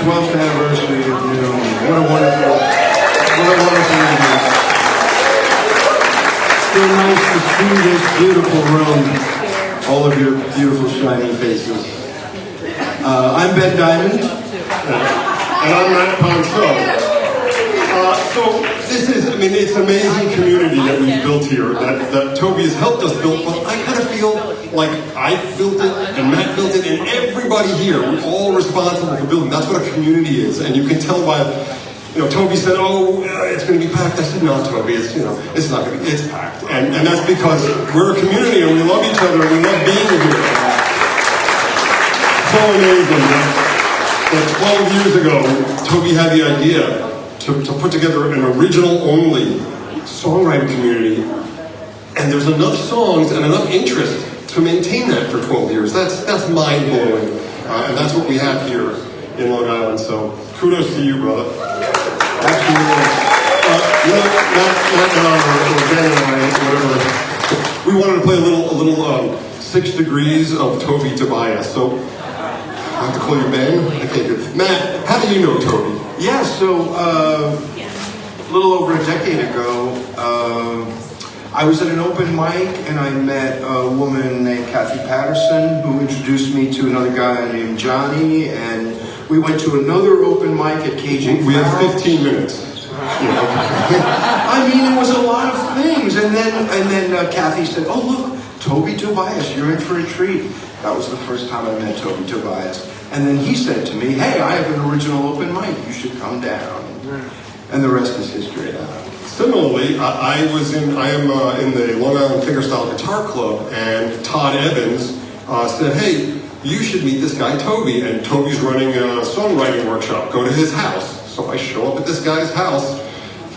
12th anniversary of NOOM. What a wonderful evening. So nice to see this beautiful room, all of your beautiful shining faces. I'm Ben Diamond. And I'm Matt Ponceau. So this is, it's an amazing community that we've built here, that Toby has helped us build, but I kind of feel like I built it, and Matt built it, and everybody here, we're all responsible for building. That's what a community is, and you can tell by, Toby said, it's going to be packed. I said, no, Toby, it's not going to be, it's packed. And that's because we're a community, and we love each other, and we love being here. So amazing that 12 years ago, Toby had the idea to put together an original-only songwriting community, and there's enough songs and enough interest to maintain that for 12 years. That's mind-blowing, and that's what we have here in Long Island, so kudos to you, brother. Absolutely. Not Ben and I, whatever. We wanted to play a little 6 Degrees of Toby Tobias, so I have to call you Ben? Okay, good. Matt, how do you know Toby? Yeah, so a little over a decade ago, I was at an open mic and I met a woman named Kathy Patterson who introduced me to another guy named Johnny, and we went to another open mic at KJ. We have 15 minutes. I mean, it was a lot of things, and then Kathy said, "Oh look, Toby Tobias, you're in for a treat." That was the first time I met Toby Tobias. And then he said to me, "Hey, I have an original open mic. You should come down." And the rest is history. Similarly, I am in the Long Island Fingerstyle Guitar Club, and Todd Evans said, "Hey, you should meet this guy Toby." And Toby's running a songwriting workshop. Go to his house. So I show up at this guy's house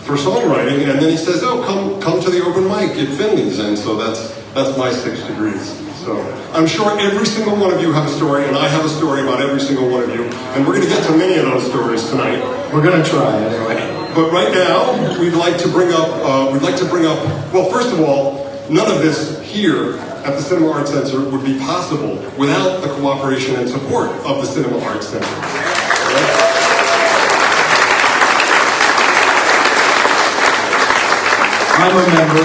for songwriting, and then he says, "Oh, come to the open mic at Finley's." And so that's my 6 degrees. So I'm sure every single one of you have a story, and I have a story about every single one of you, and we're going to get to many of those stories tonight. We're going to try anyway. But right now, we'd like to bring up. Well, first of all, none of this here at the Cinema Arts Center would be possible without the cooperation and support of the Cinema Arts Center. Right? I'm a member.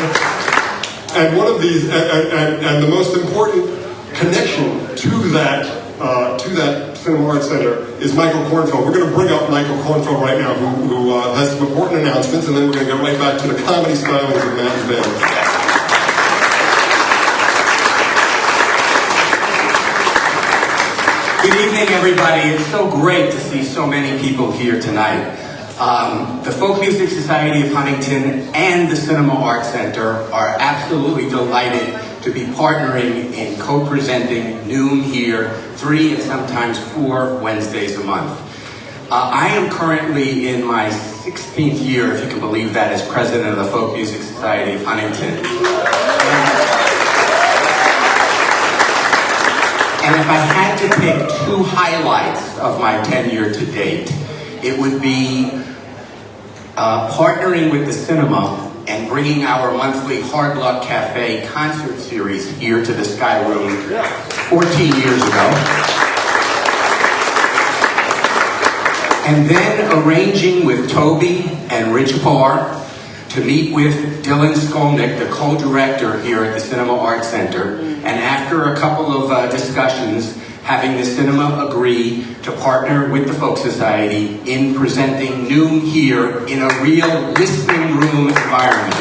And one of these, and the most important connection to that Cinema Arts Center is Michael Kornfeld. We're going to bring up Michael Kornfeld right now, who has some important announcements, and then we're going to get right back to the comedy stylings of Matt and Ben. Good evening, everybody. It's so great to see so many people here tonight. The Folk Music Society of Huntington and the Cinema Arts Center are absolutely delighted to be partnering in co-presenting NOOM here 3 and sometimes 4 Wednesdays a month. I am currently in my 16th year, if you can believe that, as president of the Folk Music Society of Huntington. And if I had to pick 2 highlights of my tenure to date, it would be partnering with the cinema and bringing our monthly Hard Luck Cafe concert series here to the Sky Room 14 years ago. And then arranging with Toby and Rich Parr to meet with Dylan Skolnick, the co-director here at the Cinema Arts Center. And after a couple of discussions, having the cinema agree to partner with the Folk Society in presenting NOOM here in a real listening room environment.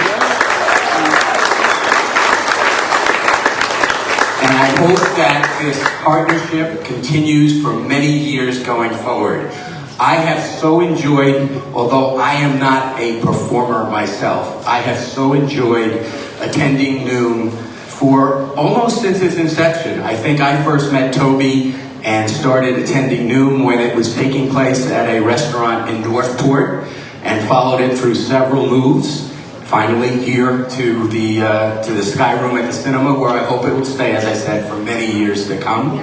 And I hope that this partnership continues for many years going forward. I have so enjoyed, although I am not a performer myself, I have so enjoyed attending NOOM for almost since its inception. I think I first met Toby and started attending NOOM when it was taking place at a restaurant in Northport, and followed it through several moves. Finally here to the Sky Room at the cinema, where I hope it will stay, as I said, for many years to come.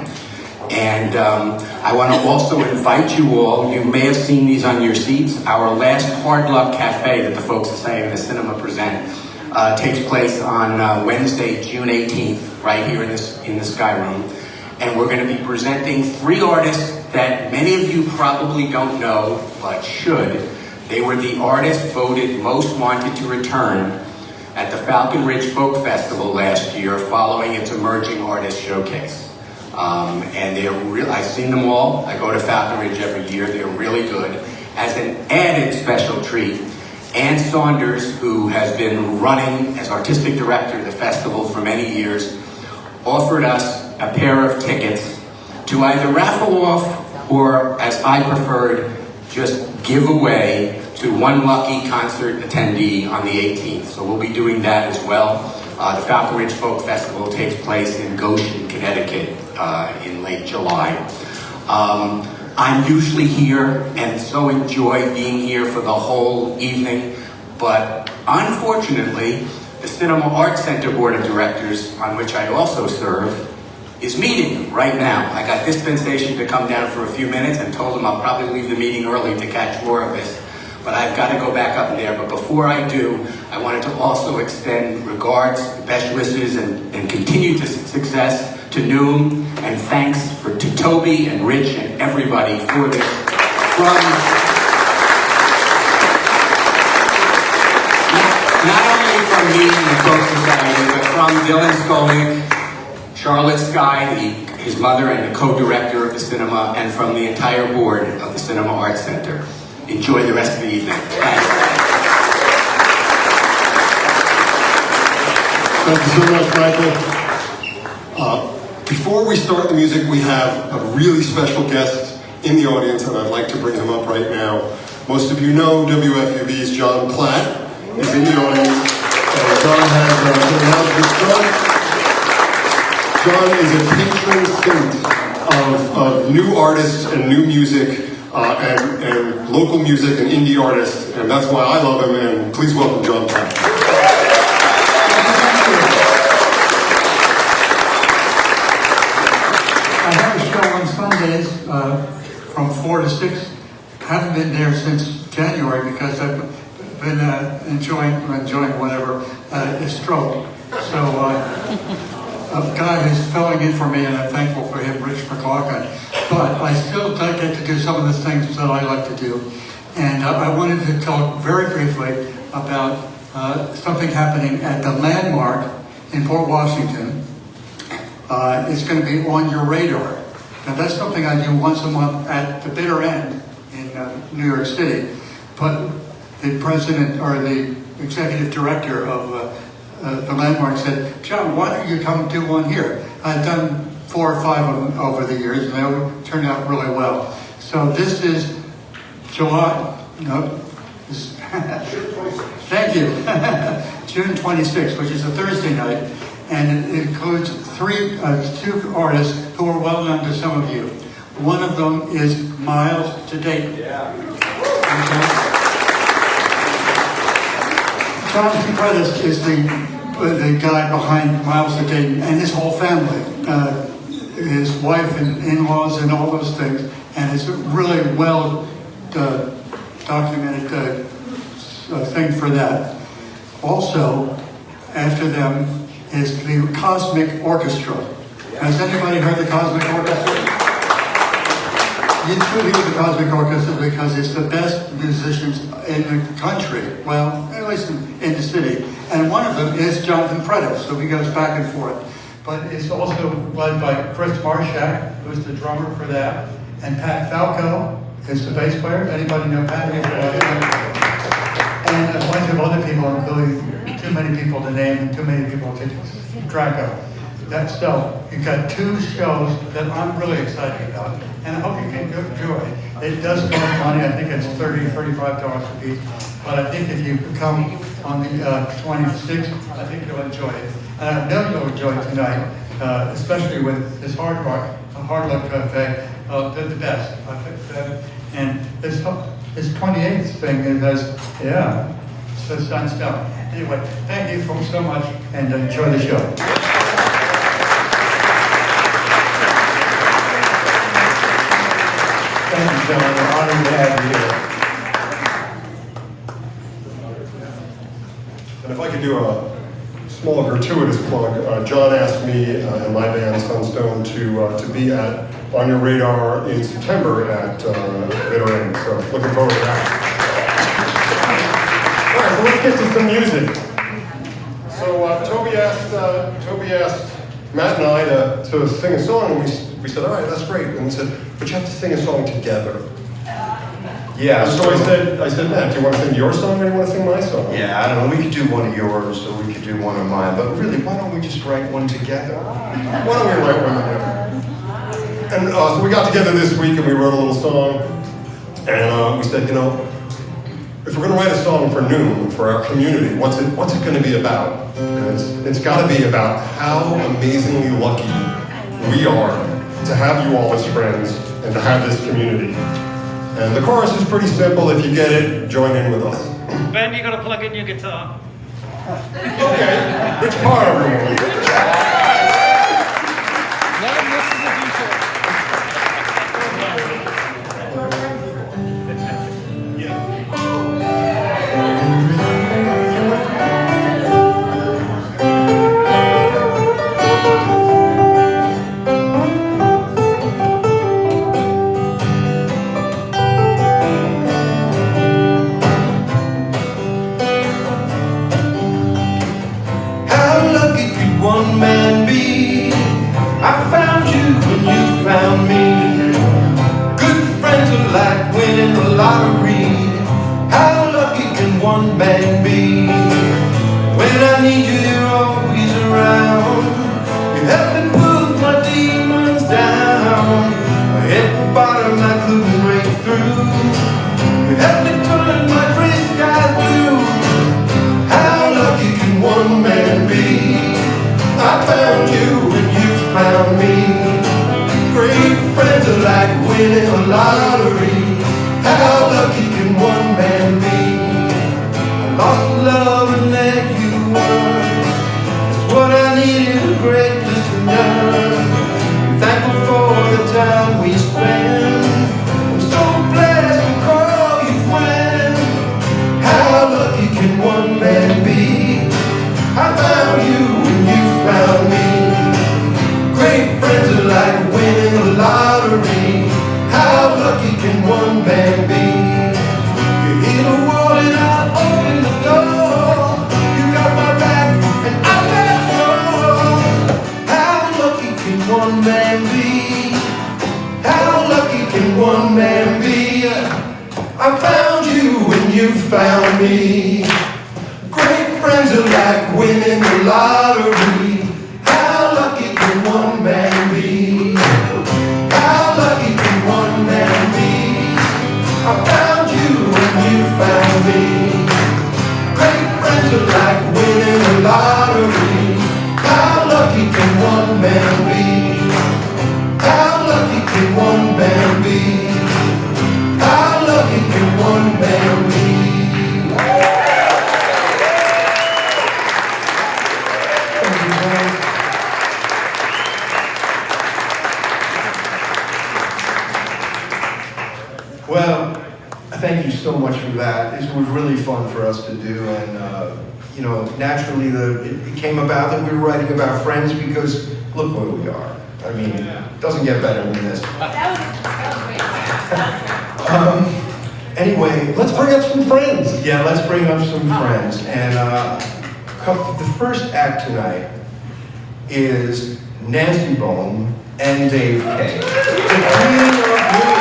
And I want to also invite you all, you may have seen these on your seats, our last Hard Luck Cafe that the Folk Society and the cinema present takes place on Wednesday, June 18th, right here in the Sky Room. And we're going to be presenting 3 artists that many of you probably don't know, but should. They were the artist voted most wanted to return at the Falcon Ridge Folk Festival last year following its Emerging Artist Showcase. And they're I've seen them all. I go to Falcon Ridge every year. They're really good. As an added special treat, Ann Saunders, who has been running as artistic director of the festival for many years, offered us a pair of tickets to either raffle off or, as I preferred, just give away to one lucky concert attendee on the 18th. So we'll be doing that as well. The Falcon Ridge Folk Festival takes place in Goshen, Connecticut in late July. I'm usually here and so enjoy being here for the whole evening, but unfortunately, the Cinema Arts Center Board of Directors, on which I also serve, is meeting right now. I got dispensation to come down for a few minutes and told them I'll probably leave the meeting early to catch more of this, but I've got to go back up there. But before I do, I wanted to also extend regards, best wishes, and continued success to NOOM, and thanks to Toby and Rich and everybody for this. Not only from me and the Folk Society, but from Dylan Skolnick, Charlotte Skye, his mother and the co-director of the cinema, and from the entire board of the Cinema Arts Center. Enjoy the rest of the evening. Thanks. Thank you so much, Michael. Before we start the music, we have a really special guest in the audience, and I'd like to bring him up right now. Most of you know WFUV's John Platt is in the audience. John has been announced with John. John is a patron saint of new artists and new music and local music and indie artists, and that's why I love him, and please welcome John Platt. I have a show on Sundays from 4 to 6. Haven't been there since January because I've been enjoying whatever is stroke. So God is filling in for me, and I'm thankful for him, Rich McLaughlin. But I still get to do some of the things that I like to do. And I wanted to talk very briefly about something happening at the Landmark in Port Washington. It's going to be on your radar. Now that's something I do once a month at the bitter end in New York City. But the president or the executive director of the Landmark said, "John, why don't you come do one here?" I've done 4 or 5 of them over the years, and they all turned out really well. So this is July. No, thank you. June 26th, which is a Thursday night. And it includes 2 artists who are well known to some of you. One of them is Miles to Dayton. Yeah. Jonathan Pettis is the guy behind Miles to Dayton, and his whole family, his wife and in-laws and all those things, and it's a really well documented thing for that. Also, after them, is the Cosmic Orchestra. Has anybody heard the Cosmic Orchestra? You should hear the Cosmic Orchestra because it's the best musicians in the country. Well, at least in the city. And one of them is Jonathan Pettis, so he goes back and forth. But it's also led by Chris Marshak, who's the drummer for that, and Pat Falco is the bass player. Anybody know Pat? And a bunch of other people, including too many people to name and too many people to keep track of. That's so. You've got 2 shows that I'm really excited about, and I hope you can enjoy. It does cost money. I think it's $30, $35 a piece. But I think if you come on the 26th, I think you'll enjoy it. And I know you'll enjoy it tonight, especially with this hard luck cafe. They're the best. I think that. And this 28th thing is, yeah, so sun's down. Anyway, thank you folks so much, and enjoy the show. Thank you, John. We're honored to have you here. And if I could do a small gratuitous plug, John asked me and my band Sunstone to be at on your radar in September at Bitter End. So looking forward to that. All right, so let's get to some music. So Toby asked Matt and I to sing a song, and we said, all right, that's great. And he said, but you have to sing a song together. Yeah. So I said, Matt, do you want to sing your song or do you want to sing my song? Yeah, I don't know. We could do one of yours, or we could do one of mine. But really, why don't we just write one together? Why don't we write one together? And so we got together this week and we wrote a little song. And we said, you know, if we're going to write a song for NOOM, for our community, what's it going to be about? And it's got to be about how amazingly lucky we are to have you all as friends and to have this community. And the chorus is pretty simple. If you get it, join in with us. Ben, you gotta plug in your guitar. Okay, which part, everyone? Never misses a detail. One man be. I found you when you found me. Good friends are like winning the lottery. How lucky can one man be? When I need you, you're always around. You help me put my demons down. I hit the bottom, I couldn't break through. You help me turn my gray sky blue. How lucky can one man be? I found you and you found me. Great friends are like winning a lottery. How lucky can one man be? I lost love and let you run. It's what I needed, a great listener. I'm thankful for the time we spend. I'm so blessed to call you friend. How lucky can one man be? I found you and you found me. Great friends are like winning the lottery. How lucky can one man be? You hit a wall and I open the door. You got my back and I got yours. How lucky can one man be? How lucky can one man be? I found you and you found me. Great friends are like winning the lottery. How lucky can one man be? How lucky can one man be? I found you and you found me. Great friends are like winning the lottery. How lucky can one man be? How lucky can one man be? How lucky can one man be? Well, thank you so much for that. It was really fun for us to do, and you know, naturally, it came about that we were writing about friends because look where we are. I mean, it doesn't get better than this. Anyway, Let's bring up some friends. yeah, let's bring up some friends. And the first act tonight is Nancy Bone and Dave Kay. The Queen of Blues.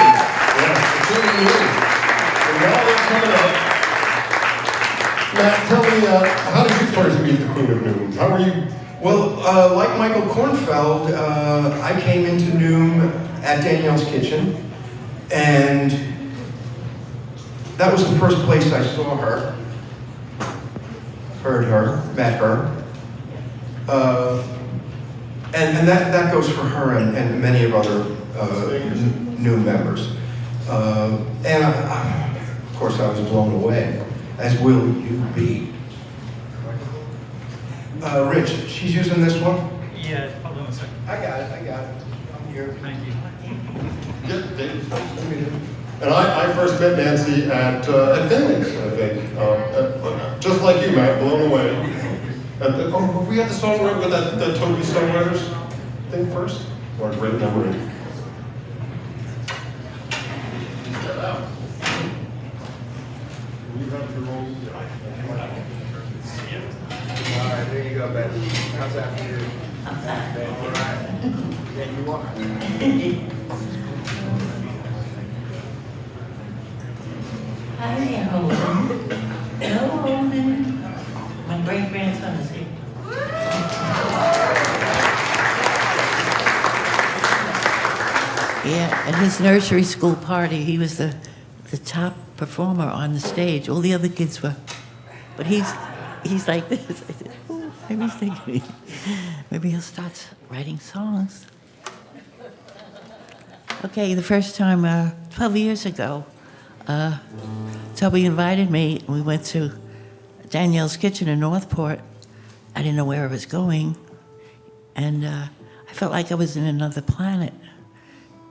Yeah, the Queen of Blues. And now they're coming up. Matt, tell me, how did you first meet the Queen of NOOM? How were you? Well, like Michael Kornfeld, I came into NOOM at Danielle's Kitchen, and that was the first place I saw her, heard her, met her. And that goes for her and many of other new members. And of course I was blown away, as will you be. Rich, she's using this one? Yeah, hold on a second. I got it. I'm here. Thank you. Yeah, Dave. And I first met Nancy at Finley's, I think. Just like you, Matt, blown away. We had the songwriter with that Toby Songwriters thing first? Or great memory. right, there you go, baby. How's that for you? All right. Yeah, you are. Hi, Holden. Hello, Holden. My great-grandson is here. Yeah, at his nursery school party, he was the top performer on the stage. All the other kids were, but he's like this. I said, oh, maybe he's thinking, maybe he'll start writing songs. Okay, the first time, 12 years ago, Toby invited me, and we went to Danielle's Kitchen in Northport. I didn't know where I was going, and I felt like I was in another planet.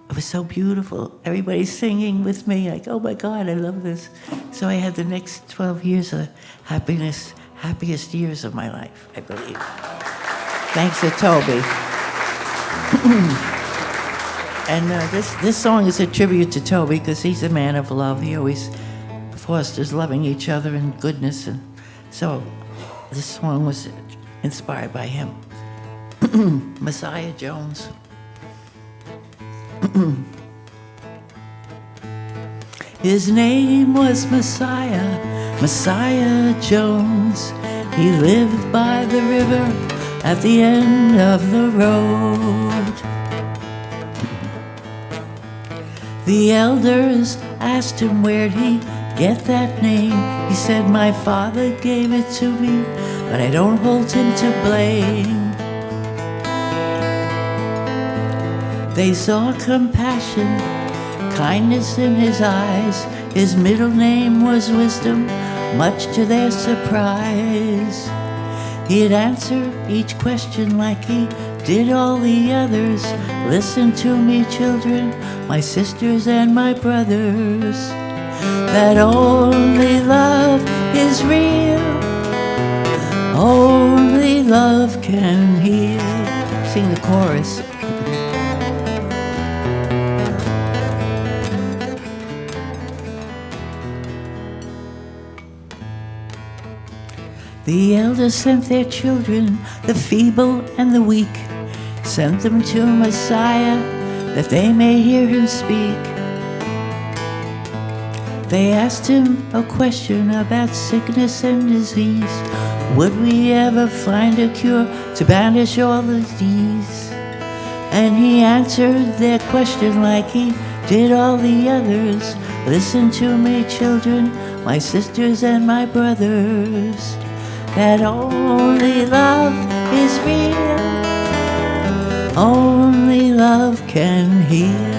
It was so beautiful. Everybody's singing with me, like, oh my God, I love this. So I had the next 12 years of happiest years of my life, I believe. Thanks to Toby. And this song is a tribute to Toby because he's a man of love. He always fosters loving each other and goodness. And so this song was inspired by him. Messiah Jones. His name was Messiah Jones. He lived by the river at the end of the road. The elders asked him where'd he get that name. He said, my father gave it to me, but I don't hold him to blame. They saw compassion, kindness in his eyes. His middle name was Wisdom, much to their surprise. He'd answer each question like he did all the others. Listen to me, children, my sisters and my brothers, that only love is real, only love can heal. Sing the chorus. The elders sent their children, the feeble and the weak, sent them to Messiah that they may hear him speak. They asked him a question about sickness and disease. Would we ever find a cure to banish all disease? And he answered their question like he did all the others. Listen to me, children, my sisters and my brothers, that only love is real, only love can heal.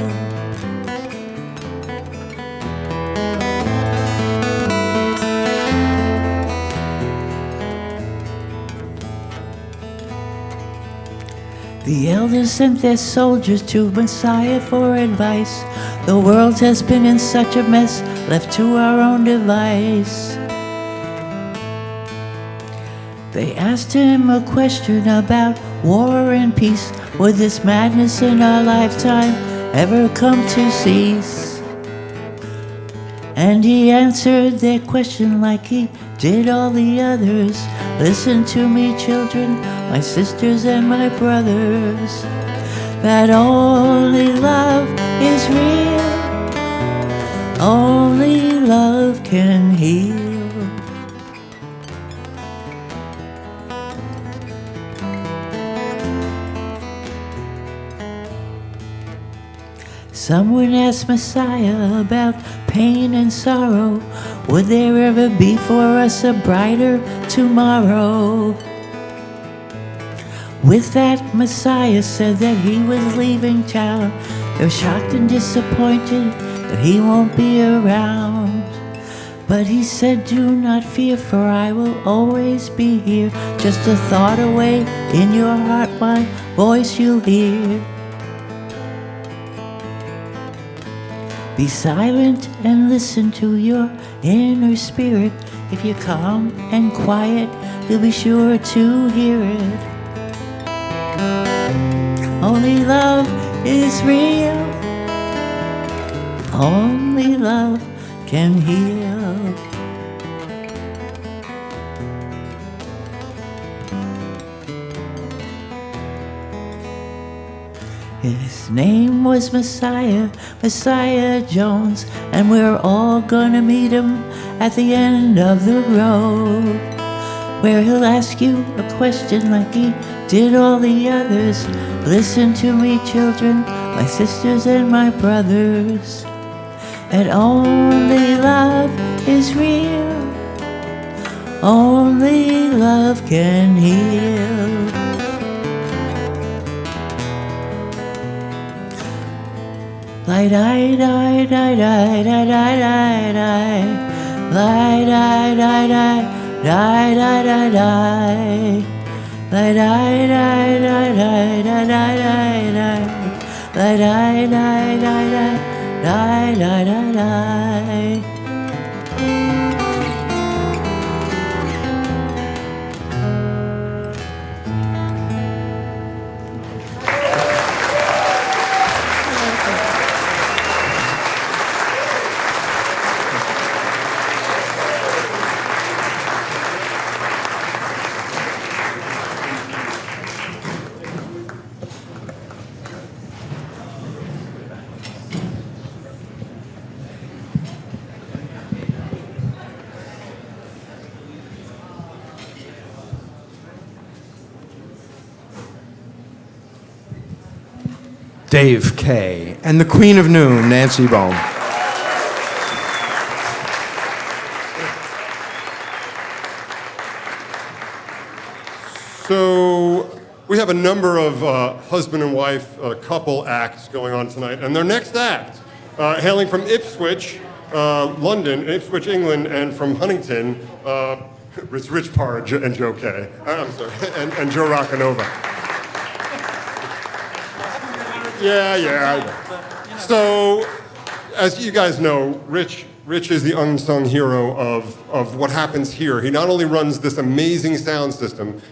The elders sent their soldiers to Messiah for advice. The world has been in such a mess, left to our own device. They asked him a question about war and peace. Would this madness in our lifetime ever come to cease? And he answered their question like he did all the others. Listen to me, children, my sisters and my brothers, that only love is real, only love can heal. Someone asked Messiah about pain and sorrow. Would there ever be for us a brighter tomorrow? With that, Messiah said that he was leaving town. They're shocked and disappointed that he won't be around. But he said, do not fear, for I will always be here. Just a thought away in your heart, my voice you'll hear. Be silent and listen to your inner spirit. If you're calm and quiet, you'll be sure to hear it. Only love is real, only love can heal. His name was Messiah, Messiah Jones, and we're all gonna meet him at the end of the road, where he'll ask you a question like he did all the others. Listen to me, children, my sisters and my brothers, and only love is real, only love can heal. Lie, die, die, die, die, die, die, die, die. Lie, die, die, die, die, die, die, die. Lie, die, die, die, die, die, die, die, die. Lie, die, die, die, die, die, die, die, die. Dave Kay, and the Queen of Noom, Nancy Bohm. So we have a number of husband and wife couple acts going on tonight, and their next act, hailing from Ipswich, London, Ipswich, England, and from Huntington, it's Rich Parr and Joe Kay. I'm sorry, and Joe Roccanova. Yeah, I know. So, as you guys know, Rich is the unsung hero of what happens here. He not only runs this amazing sound system,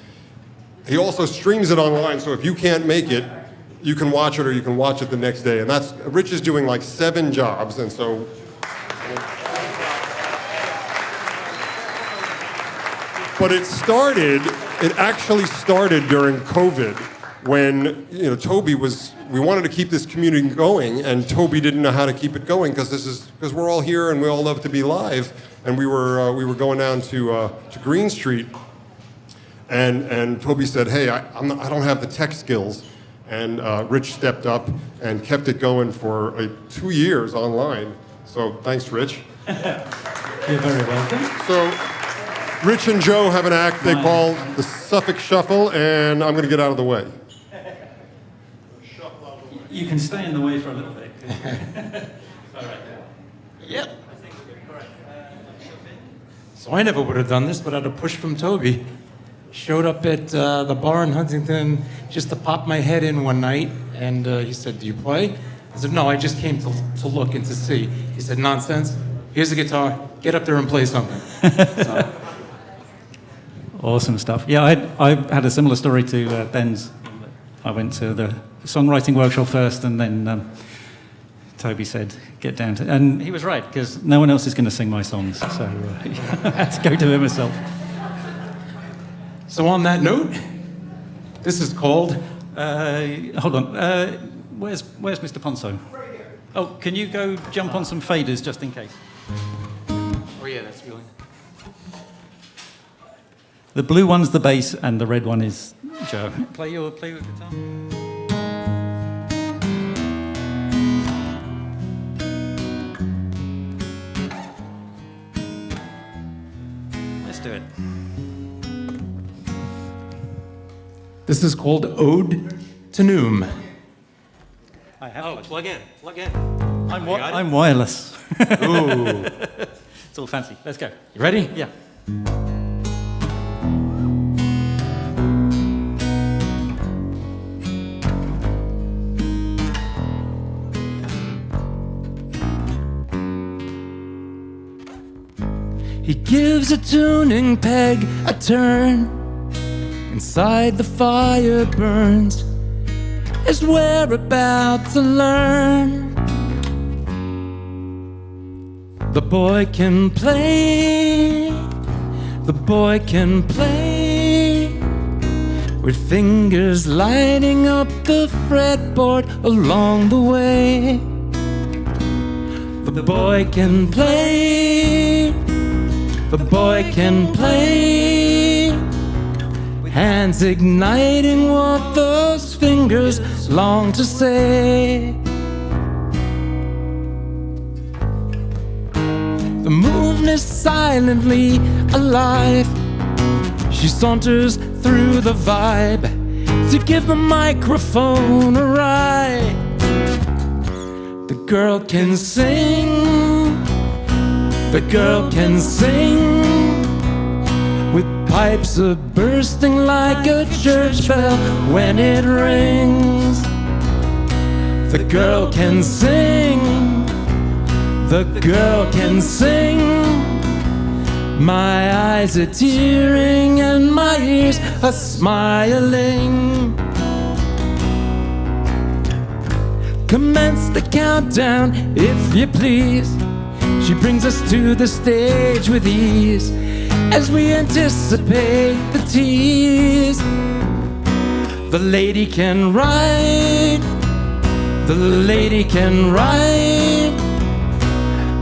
he also streams it online, so if you can't make it, you can watch it or you can watch it the next day. And Rich is doing like 7 jobs, and so... But it actually started during COVID when, Toby we wanted to keep this community going, and Toby didn't know how to keep it going because we're all here and we all love to be live. And we were going down to Green Street, and Toby said, "Hey, I don't have the tech skills," and Rich stepped up and kept it going for 2 years online. So thanks, Rich. You're very welcome. So Rich and Joe have an act they call the Suffolk Shuffle, and I'm going to get out of the way. You can stay in the way for a little bit. All right. Yep. So I never would have done this, but I had a push from Toby. Showed up at the bar in Huntington just to pop my head in one night, and he said, "Do you play?" I said, "No, I just came to look and to see." He said, "Nonsense. Here's a guitar. Get up there and play something." So. Awesome stuff. Yeah, I had a similar story to Ben's. I went to the songwriting workshop first, and then Toby said, "Get down to..." And he was right, because no one else is going to sing my songs, so I had to go to it myself. So on that note, this is called... Hold on. Where's Mr. Ponso? Right here. Oh, can you go jump on some faders just in case? Oh yeah, that's really... The blue one's the bass, and the red one is Joe. Play your guitar. Let's do it. This is called Ode to Noom. I have Plug in. I'm wireless. Ooh. It's all fancy. Let's go. You ready? Yeah. He gives a tuning peg a turn. Inside the fire burns as we're about to learn. The boy can play, the boy can play, with fingers lighting up the fretboard along the way. The boy can play, the boy can play, hands igniting what those fingers long to say. The moon is silently alive. She saunters through the vibe to give the microphone a ride. The girl can sing, the girl can sing, with pipes bursting like a church bell when it rings. The girl can sing, the girl can sing. My eyes are tearing and my ears are smiling. Commence the countdown, if you please. She brings us to the stage with ease as we anticipate the tease. The lady can write, the lady can write,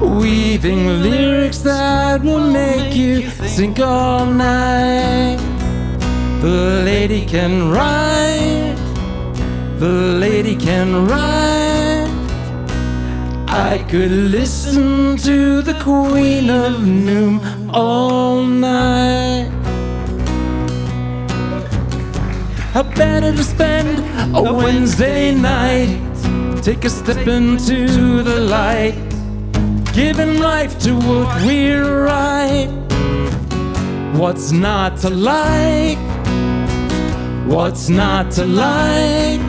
weaving lyrics that will make you sing all night. The lady can write, the lady can write. I could listen to the Queen of NOOM all night. How better to spend a Wednesday night? Take a step into the light, giving life to what we're right. What's not to like? What's not to like?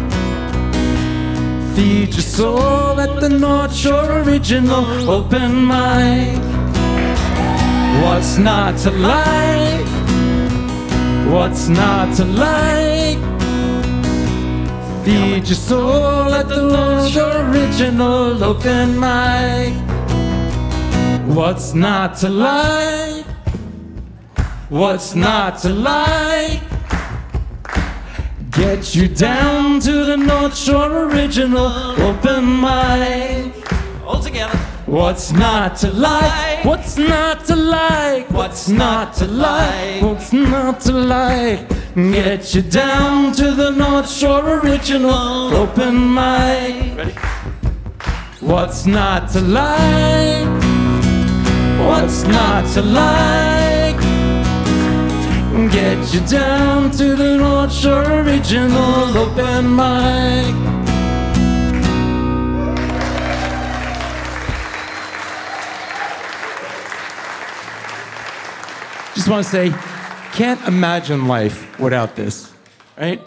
Feed your soul at the North Shore Original Open Mic. What's not to like? What's not to like? Feed your soul at the North Shore Original Open Mic. What's not to like? What's not to like? Get you down to the North Shore Original Open Mic. All together. What's not to like? What's not to like? What's not to like? What's not to like? Get you down to the North Shore Original Open Mic. Ready? What's not to like? What's not to like? Get you down to the North Shore Original Open Mic. Just want to say, can't imagine life without this, right?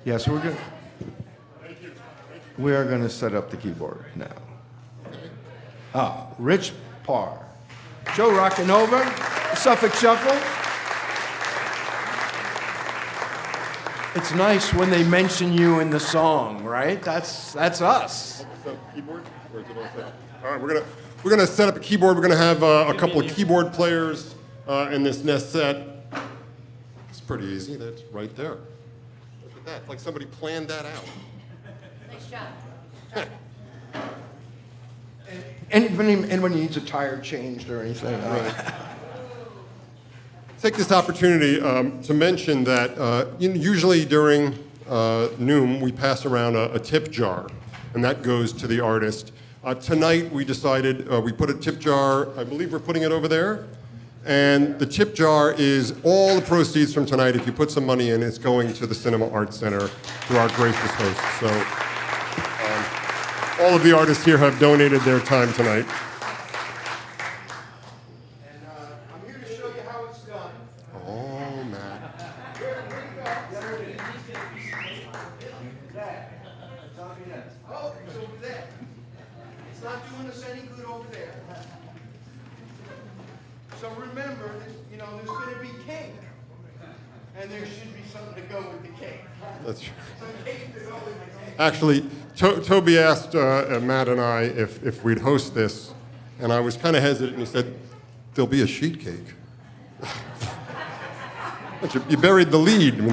Yes, we are going to set up the keyboard now. Rich Parr. Joe rocking over. Suffolk Shuffle. It's nice when they mention you in the song, right? That's us. Keyboard? Or is it all set? All right, we're gonna set up a keyboard. We're gonna have a couple of keyboard players in this nest set. It's pretty easy. That's right there. Look at that. It's like somebody planned that out. Nice job. Anybody needs a tire changed or anything? Take this opportunity to mention that usually during NOOM we pass around a tip jar, and that goes to the artist. Tonight we decided we put a tip jar, I believe we're putting it over there, and the tip jar is all the proceeds from tonight. If you put some money in, it's going to the Cinema Arts Center to our gracious host. So all of the artists here have donated their time tonight. I'm here to show you how it's done. Oh, Matt. It's not doing us any good over there. So remember, there's going to be cake. And there should be something to go with the cake. That's true. Some cake to go with the cake. Actually, Toby asked Matt and I if we'd host this, and I was kind of hesitant, and he said, there'll be a sheet cake. But you buried the lead. I mean,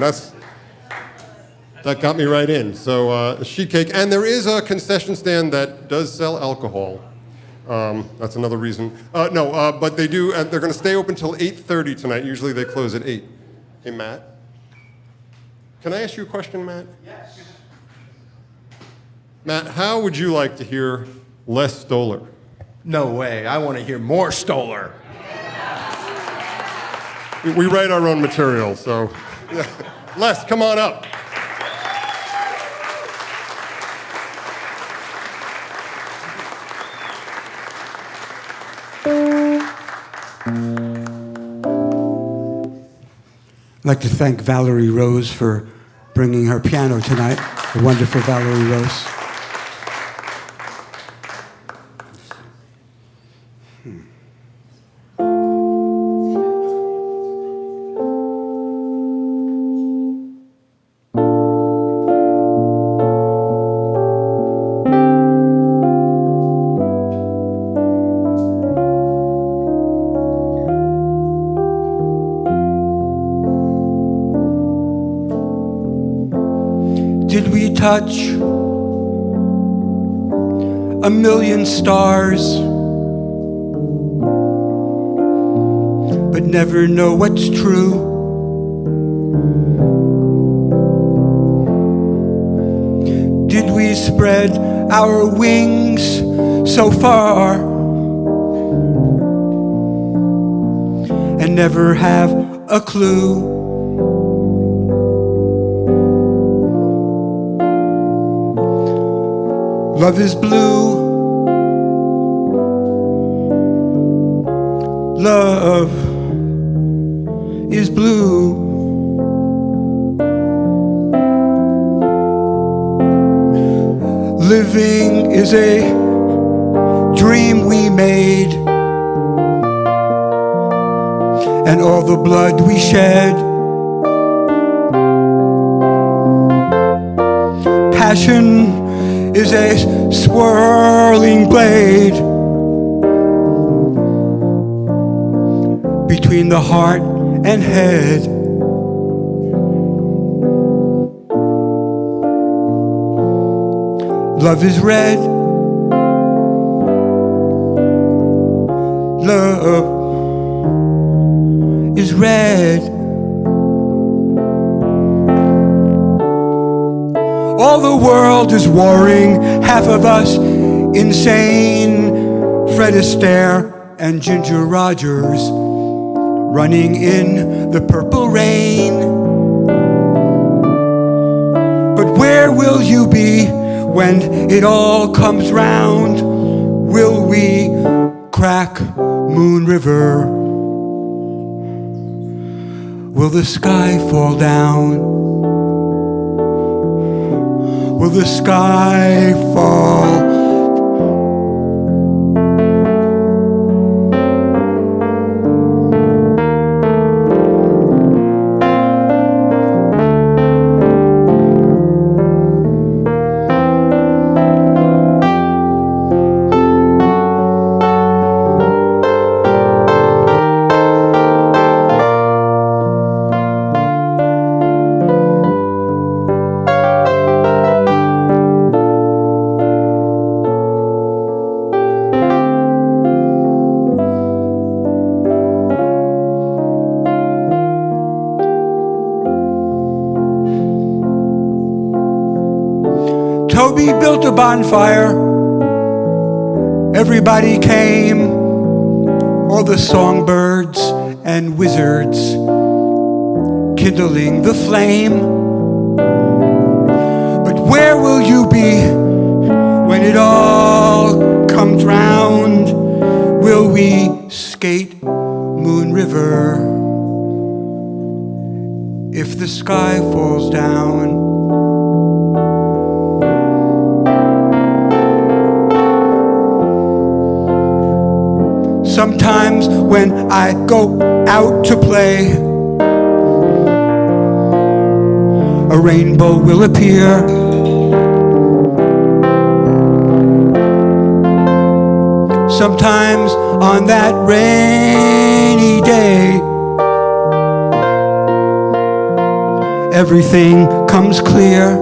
that got me right in. So a sheet cake, and there is a concession stand that does sell alcohol. That's another reason. But they do. They're going to stay open till 8:30 tonight. Usually they close at 8. Hey, Matt. Can I ask you a question, Matt? Yes. Matt, how would you like to hear Les Stoller? No way. I want to hear more Stoller. We write our own material, so. Yeah. Les, come on up. I'd like to thank Valerie Rose for bringing her piano tonight, the wonderful Valerie Rose. Did we touch a million stars, but never know what's true? Did we spread our wings so far and never have a clue? Love is blue. Love is blue. Living is a dream we made, and all the blood we shed. Passion is a swirling blade between the heart and head. Love is red. Love is red. All the world is warring, half of us insane. Fred Astaire and Ginger Rogers running in the purple rain. But where will you be when it all comes round? Will we crack Moon River? Will the sky fall down? Will the sky fall? Toby built a bonfire. Everybody came, all the songbirds and wizards kindling the flame. But where will you be when it all comes round? Will we skate Moon River if the sky falls down? Sometimes when I go out to play, a rainbow will appear. Sometimes on that rainy day, everything comes clear.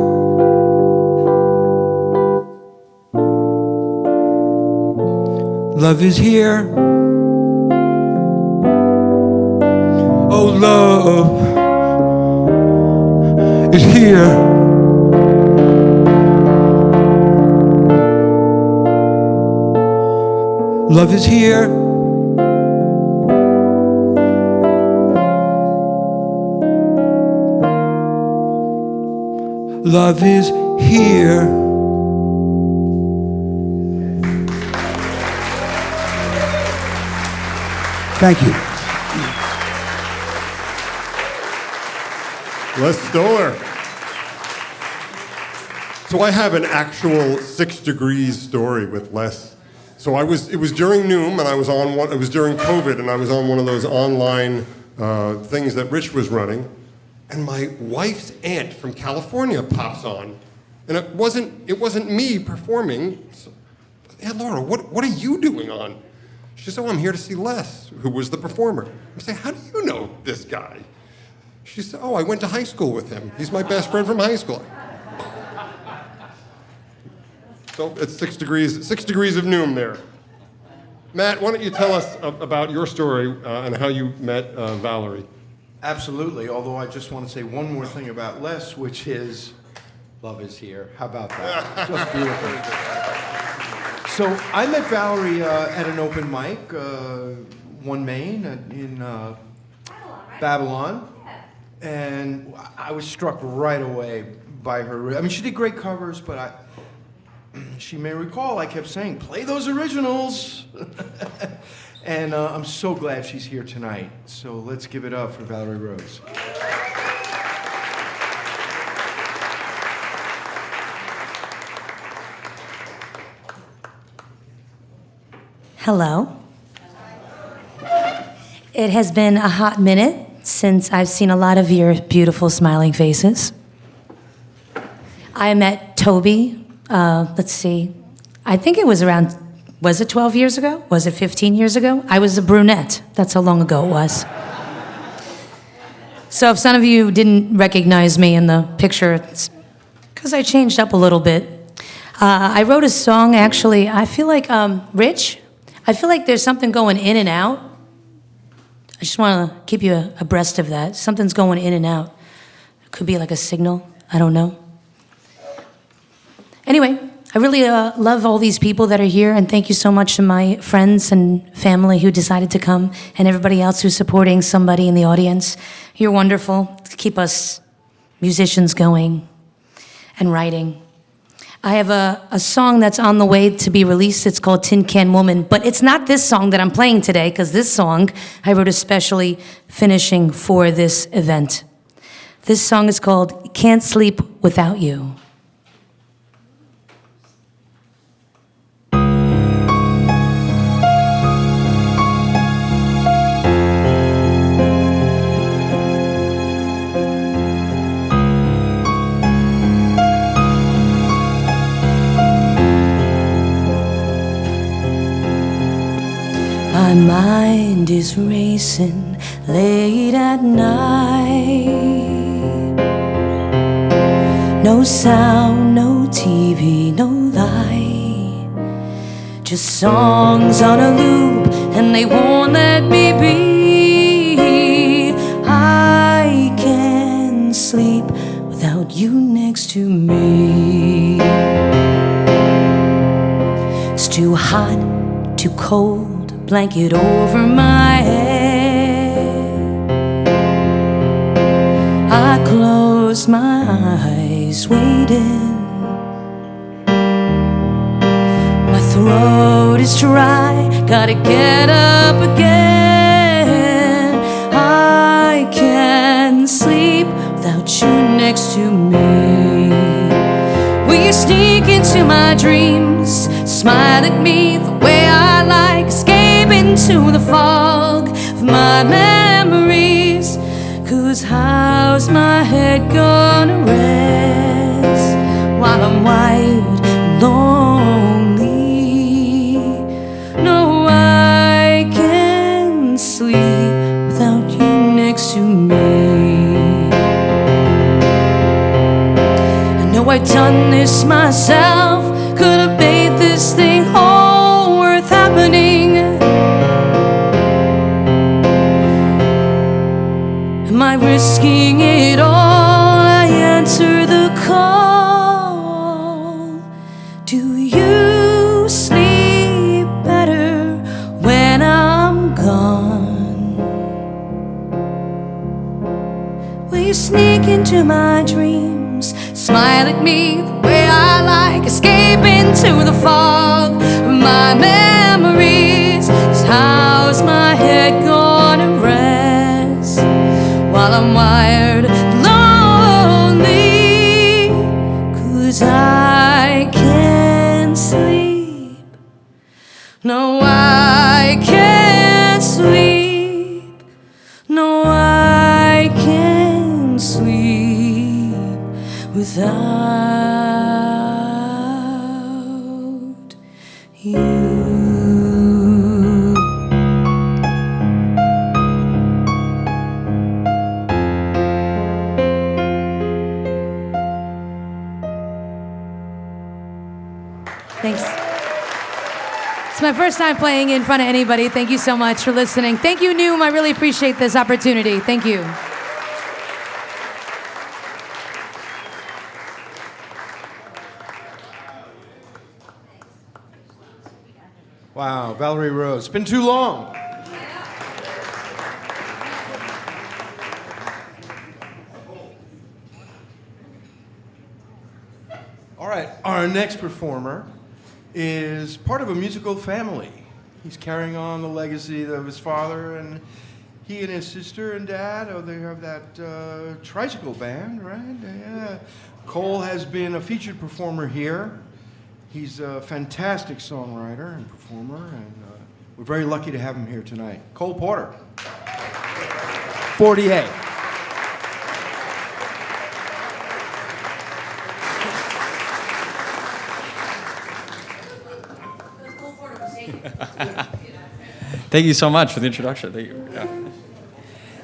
Love is here. Oh, love is here. Love is here. Love is here. Thank you. Les Stoller. So I have an actual 6 Degrees story with Les. So it was during NOOM, and it was during COVID, and I was on one of those online things that Rich was running, and my wife's aunt from California pops on, and it wasn't me performing. So, hey, Laura, what are you doing on? She said, oh, I'm here to see Les, who was the performer. I say, how do you know this guy? She said, oh, I went to high school with him. He's my best friend from high school. So it's 6 degrees of NOOM there. Matt, why don't you tell us about your story and how you met Valerie? Absolutely, although I just want to say one more thing about Les, which is love is here. How about that? Just beautiful. So I met Valerie at an open mic, one Main in Babylon, and I was struck right away by her. I mean, she did great covers, but she may recall I kept saying, play those originals. And I'm so glad she's here tonight. So let's give it up for Valerie Rose. Hello. It has been a hot minute since I've seen a lot of your beautiful smiling faces. I met Toby, let's see, I think it was around, was it 12 years ago? Was it 15 years ago? I was a brunette. That's how long ago it was. So if some of you didn't recognize me in the picture, it's because I changed up a little bit. I wrote a song, actually. I feel like, Rich, I feel like there's something going in and out. I just want to keep you abreast of that. Something's going in and out. It could be like a signal. I don't know. Anyway, I really love all these people that are here, and thank you so much to my friends and family who decided to come, and everybody else who's supporting somebody in the audience. You're wonderful to keep us musicians going and writing. I have a song that's on the way to be released. It's called Tin Can Woman, but it's not this song that I'm playing today, because this song I wrote especially finishing for this event. This song is called Can't Sleep Without You. My mind is racing late at night. No sound, no TV, no light. Just songs on a loop, and they won't let me be. I can't sleep without you next to me. It's too hot, too cold, blanket over my head. I close my eyes, waiting. My throat is dry, gotta get up again. I can't sleep without you next to me. Will you sneak into my dreams, smile at me the way I like, escaping into the fog of my memories. 'Cause how's my head gonna rest while I'm wired and lonely? No, I can't sleep without you next to me. I know I've done this myself, could have made this thing all worth happening. Am I risking it all? I answer the call. Do you sleep better when I'm gone? Will you sneak into my dreams, smile at me the way I like, escape into the fog of my memories? 'Cause how's my head gonna rest while I'm wired lonely? 'Cause I can't sleep. No, I can't sleep. No, I can't sleep without you. Thanks. It's my first time playing in front of anybody. Thank you so much for listening. Thank you, NOOM. I really appreciate this opportunity. Thank you. Wow, Valerie Rose. It's been too long. All right, our next performer is part of a musical family. He's carrying on the legacy of his father, and he and his sister and dad, they have that tricycle band, right? Yeah. Cole has been a featured performer here. He's a fantastic songwriter and performer, and we're very lucky to have him here tonight. Cole Porter. 48. Thank you so much for the introduction. Thank you. Yeah.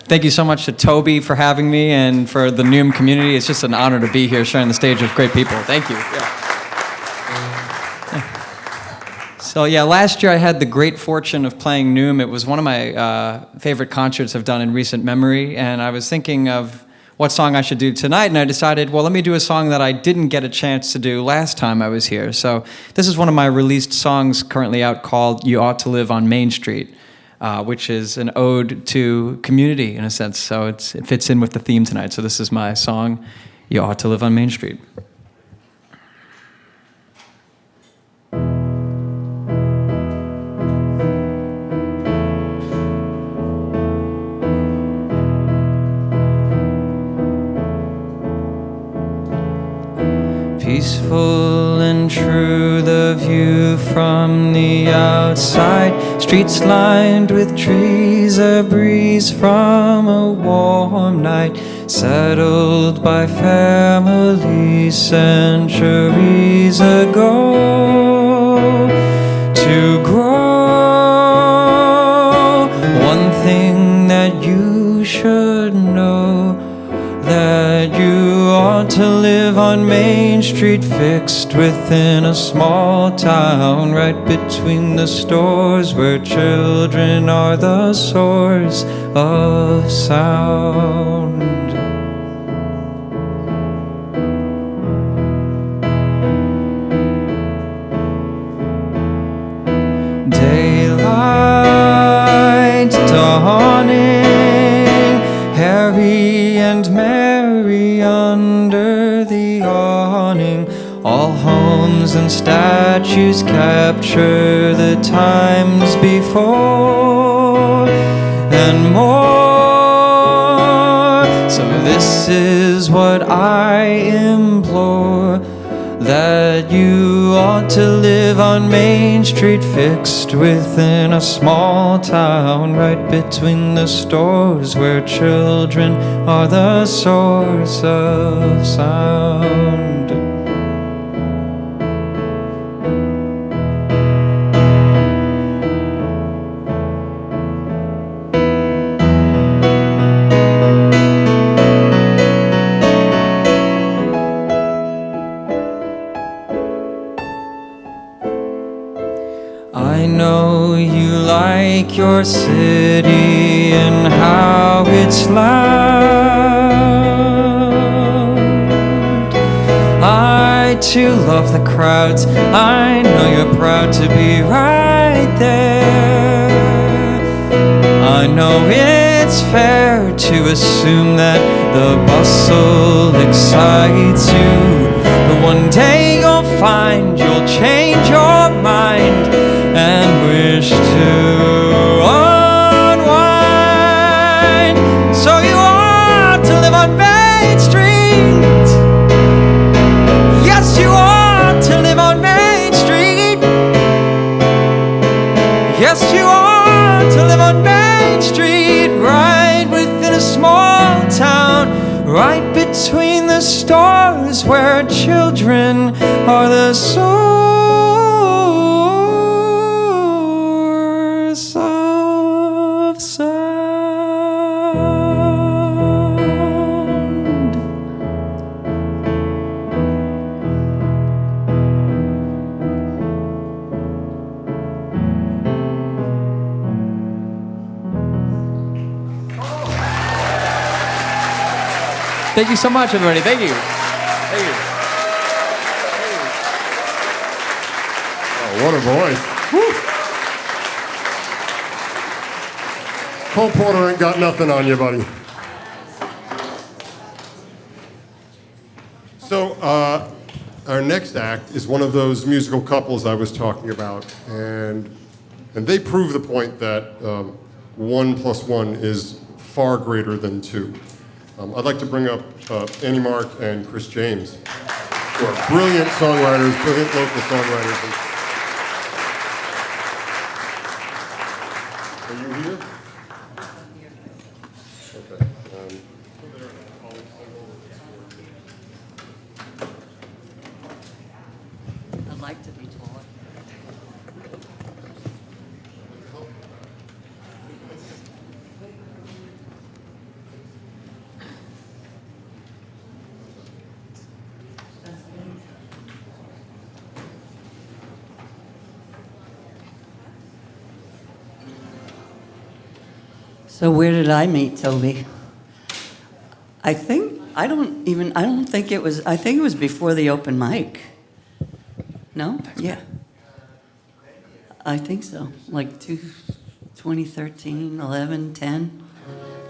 Thank you so much to Toby for having me and for the NOOM community. It's just an honor to be here sharing the stage with great people. Thank you. Yeah. So yeah, last year I had the great fortune of playing NOOM. It was one of my favorite concerts I've done in recent memory, and I was thinking of what song I should do tonight, and I decided, well, let me do a song that I didn't get a chance to do last time I was here. So this is one of my released songs currently out called You Ought to Live on Main Street, which is an ode to community in a sense. So it fits in with the theme tonight. So this is my song, You Ought to Live on Main Street. Peaceful and true the view from the outside. Streets lined with trees, a breeze from a warm night. Settled by families centuries ago. To grow, one thing that you should know, that you ought to live on Main Street, fixed within a small town, right between the stores where children are the source of sound. Daylight dawning, Harry and Mary under the awning. All homes and statues capture the times before and more. So this is what I implore, that you you ought to live on Main Street, fixed within a small town, right between the stores where children are the source of sound. I know you like your city and how it's loud. I too love the crowds. I know you're proud to be right there. I know it's fair to assume that the bustle excites you, but one day you'll find you'll change your mind and wish to unwind. So you ought to live on Main Street. Yes, you ought to live on Main Street. Yes, you ought to live on Main Street, right within a small town, right between the stores where children are the source of sound. Thank you so much, everybody. Thank you. Thank you. Oh, what a voice. Woo. Cole Porter ain't got nothing on you, buddy. So, our next act is one of those musical couples I was talking about, and they prove the point that 1 + 1 is far greater than 2. I'd like to bring up Annie Mark and Chris James, who are brilliant songwriters, brilliant local songwriters. Are you here? Okay. I'd like to be taller. So where did I meet Toby? I think it was before the open mic. No? Yeah. I think so. Like 2013, 11, 10.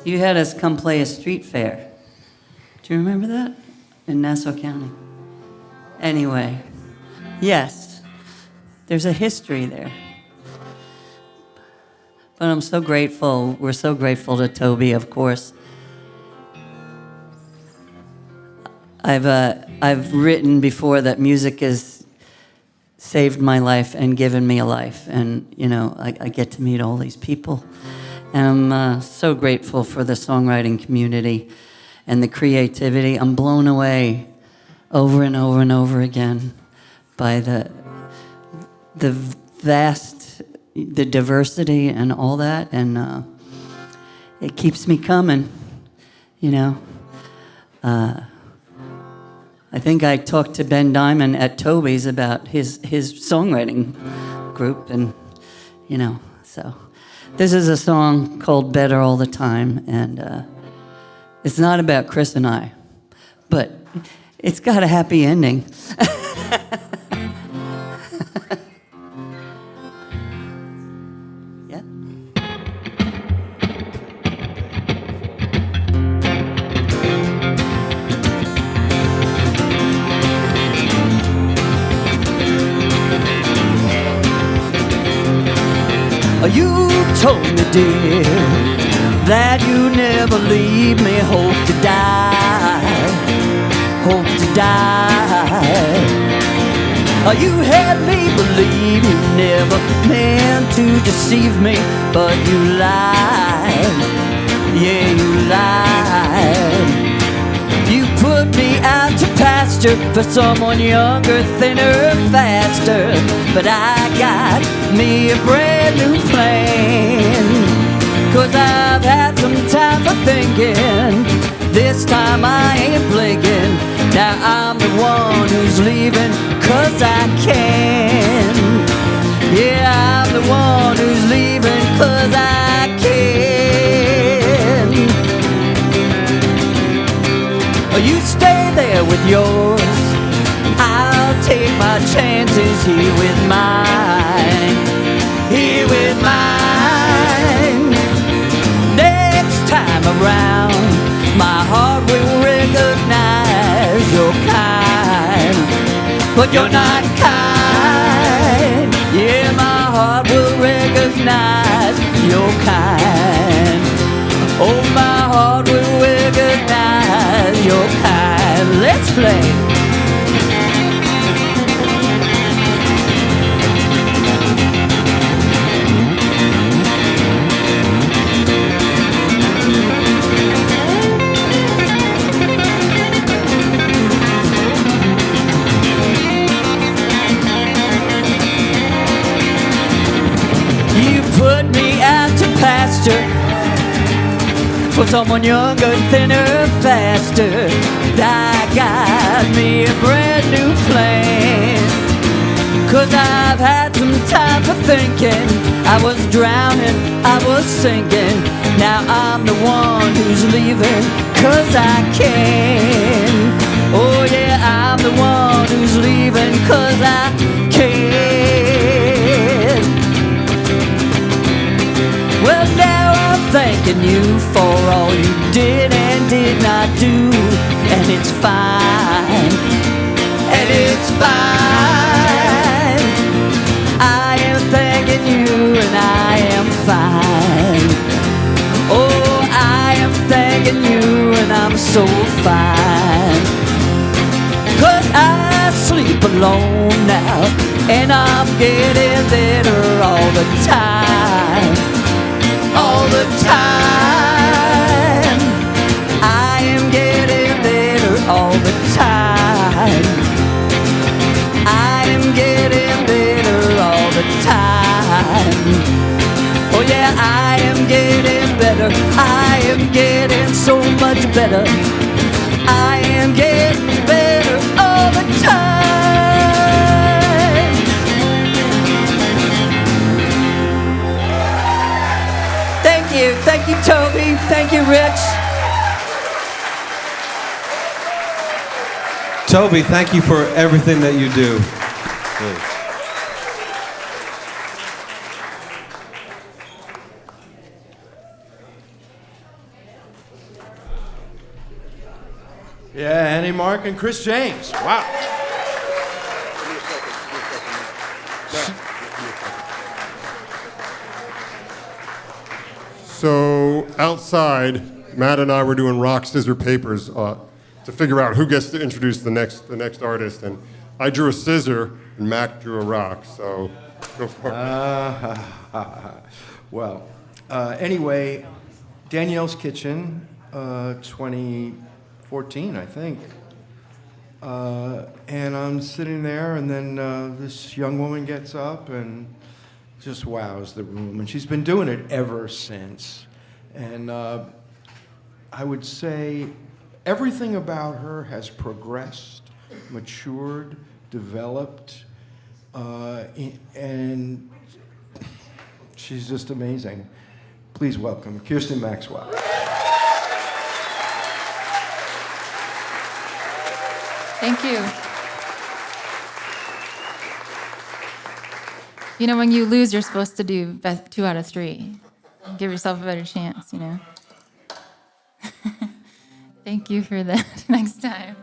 You had us come play a street fair. Do you remember that? In Nassau County. Anyway, yes. There's a history there. But I'm so grateful. We're so grateful to Toby, of course. I've written before that music has saved my life and given me a life, and I get to meet all these people, and I'm so grateful for the songwriting community and the creativity. I'm blown away over and over and over again by the vast. The diversity and all that, and it keeps me coming, I think I talked to Ben Diamond at Toby's about his songwriting group, and so this is a song called Better All the Time, and it's not about Chris and I, but it's got a happy ending. You told me, dear, that you never leave me. Hope to die, You had me believe you never meant to deceive me, but you lied, yeah, you lied. You put me out to pasture for someone younger, thinner, faster, but I got me a brand new plan. 'Cause I've had some time for thinking, this time I ain't blinking. Now I'm the one who's leaving 'cause I can. Yeah, I'm the one who's leaving 'cause I can. You stay there with yours, I'll take my chances here with mine, here with mine. Next time around, my heart will recognize your kind, but you're not kind. Yeah, my heart will recognize your kind. Oh, my heart will recognize your kind. Let's play. You put me out to pasture for someone younger, thinner, faster. I got me a brand new plan. 'Cause I've had some time for thinking. I was drowning, I was sinking. Now I'm the one who's leaving 'cause I can. Oh yeah, I'm the one who's leaving 'cause I can. Well, now I'm thanking you for all you did and did not do. And it's fine, and it's fine. I am thanking you and I am fine. Oh, I am thanking you and I'm so fine. 'Cause I sleep alone now and I'm getting better all the time. All the time, I am getting better all the time. I am getting better all the time. Oh yeah, I am getting better. I am getting so much better. I am getting better all the time. Thank you, Toby. Thank you, Rich. Toby, thank you for everything that you do. Yeah, Annie Mark and Chris James. Wow. So outside, Matt and I were doing rock, scissors, papers to figure out who gets to introduce the next artist, and I drew a scissor and Mac drew a rock. So go for it. Well, anyway, Danielle's Kitchen, 2014, I think. And I'm sitting there, and then this young woman gets up and just wows the room. And she's been doing it ever since. And I would say everything about her has progressed, matured, developed, and she's just amazing. Please welcome Kirsten Maxwell. Thank you. You know, when you lose, you're supposed to do 2 out of 3. Give yourself a better chance, you know. Thank you for that. Next time.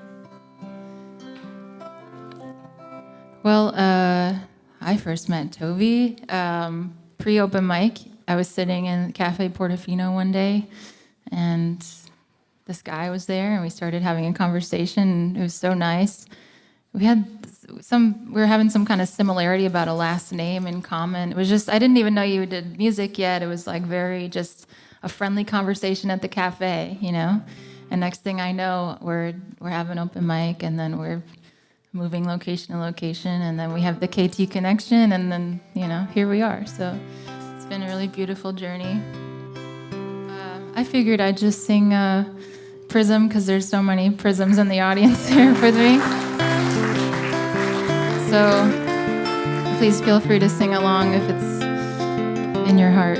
Well, I first met Toby pre-open mic. I was sitting in Cafe Portofino one day, and this guy was there, and we started having a conversation, and it was so nice. We had we were having some kind of similarity about a last name in common. It was just, I didn't even know you did music yet. It was like very just a friendly conversation at the cafe, you know? And next thing I know, we're having open mic, and then we're moving location to location, and then we have the KT connection, and then, you know, here we are. So it's been a really beautiful journey. I figured I'd just sing Prism, because there's so many prisms in the audience here with me. So please feel free to sing along if it's in your heart.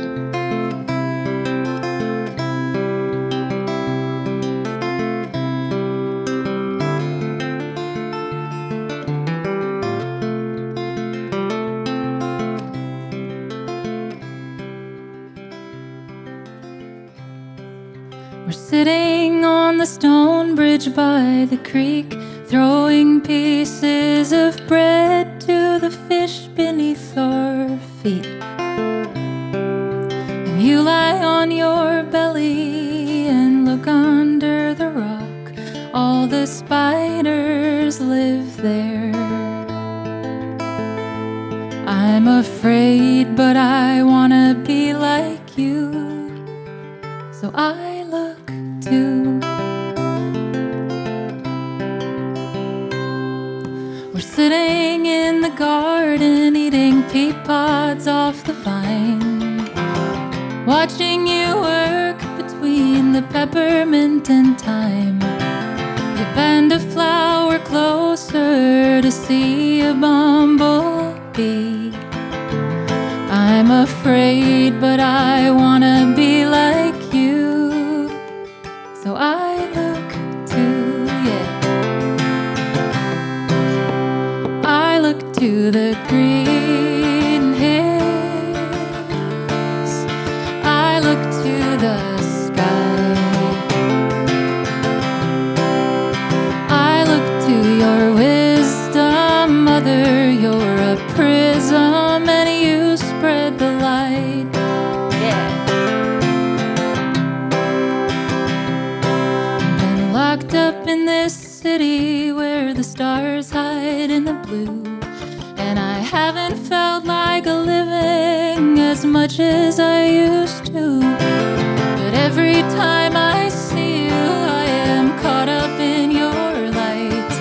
We're sitting on the stone bridge by the creek, throwing pieces of bread to the fish beneath our feet. And you lie on your belly and look under the rock. All the spiders live there. I'm afraid, but I wanna be like you, so I look too. We're sitting in the garden, eating pea pods off the vine, watching you work between the peppermint and thyme. You bend a flower closer to see a bumblebee. I'm afraid, but I wanna be like you, so I look too, yeah. I look to the green hills, I look to the sky, I look to your wisdom, Mother, you're a prism and you spread the light, yeah. Been locked up in this city where the stars hide in the blue, and I haven't felt like living as much as I used to. But every time I see you, I am caught up in your light.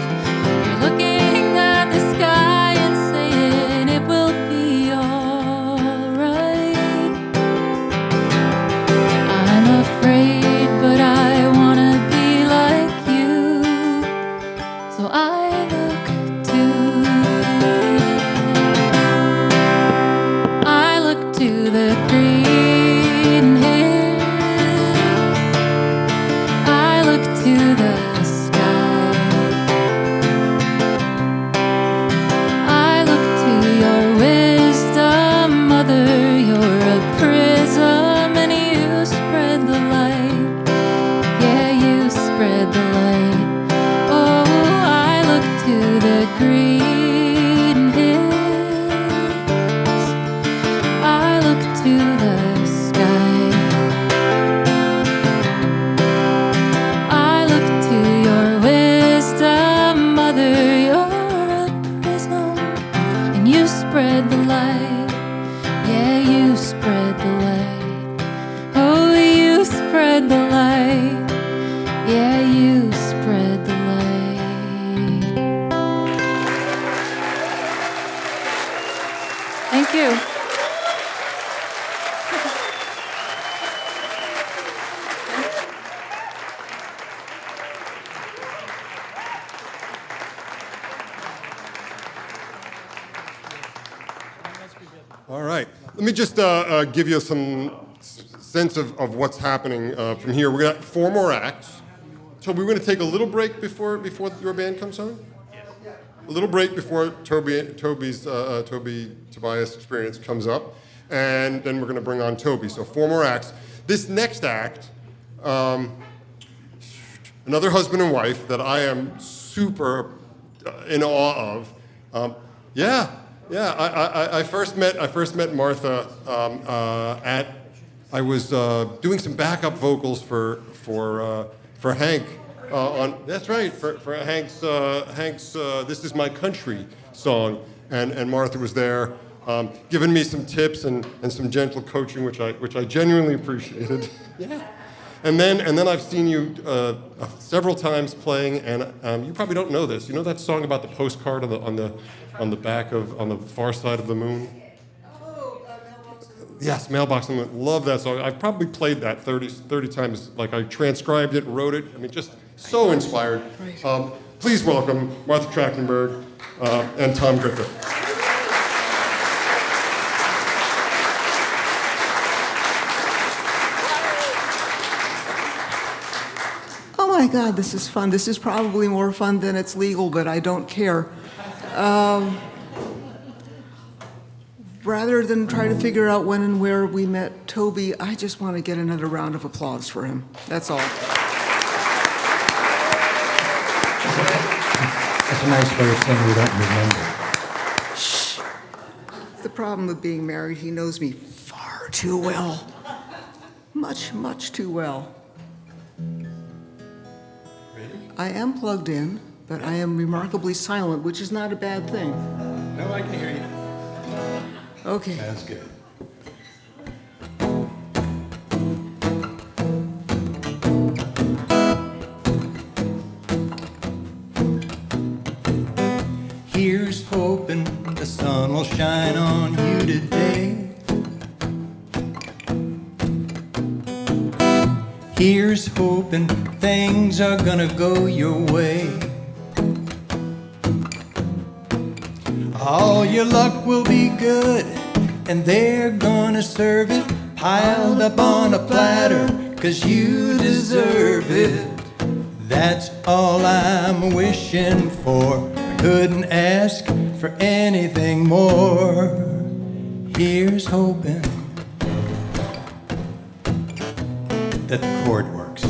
You're looking at the sky and saying it will be alright. I'm afraid, but I wanna be like you, so I look too. I look to the green hills, I look to the sky, I look to your wisdom, Mother, you're a prism and you spread the light, yeah, you spread the light. Oh, I look to the green hills, I look to the sky, I look to your wisdom, Mother, you're a prism and you spread the light, yeah, you spread the light. Oh, you spread the light, yeah, you spread the light. Thank you. All right. Let me just give you some sense of what's happening from here. We're got 4 more acts. So we're going to take a little break before your band comes on? A little break before Toby Tobias Experience comes up. And then we're going to bring on Toby. So 4 more acts. This next act, another husband and wife that I am super in awe of. I first met Martha I was doing some backup vocals for Hank That's right, for Hank's "This Is My Country" song, and Martha was there, giving me some tips and some gentle coaching, which I genuinely appreciated. Yeah. And then I've seen you several times playing, and you probably don't know this. You know that song about the postcard on the far side of the moon? Yes, Mailbox on the Moon. Love that song. I've probably played that 30 times. Like I transcribed it, wrote it. I mean, just so inspired. Please welcome Martha Trachtenberg and Tom Griffith. Oh my God, this is fun. This is probably more fun than it's legal, but I don't care. Rather than try to figure out when and where we met Toby, I just want to get another round of applause for him. That's all. That's a nice way of saying we don't remember. Shh. The problem with being married, he knows me far too well. Much, much too well. I am plugged in, but I am remarkably silent, which is not a bad thing. No, I can hear you. Okay. That's good. Here's hoping the sun will shine on you today. Here's hoping things are gonna go your way. All your luck will be good, and they're gonna serve it piled up on a platter, 'cause you deserve it. That's all I'm wishing for. I couldn't ask for anything more. Here's hoping that the chord works.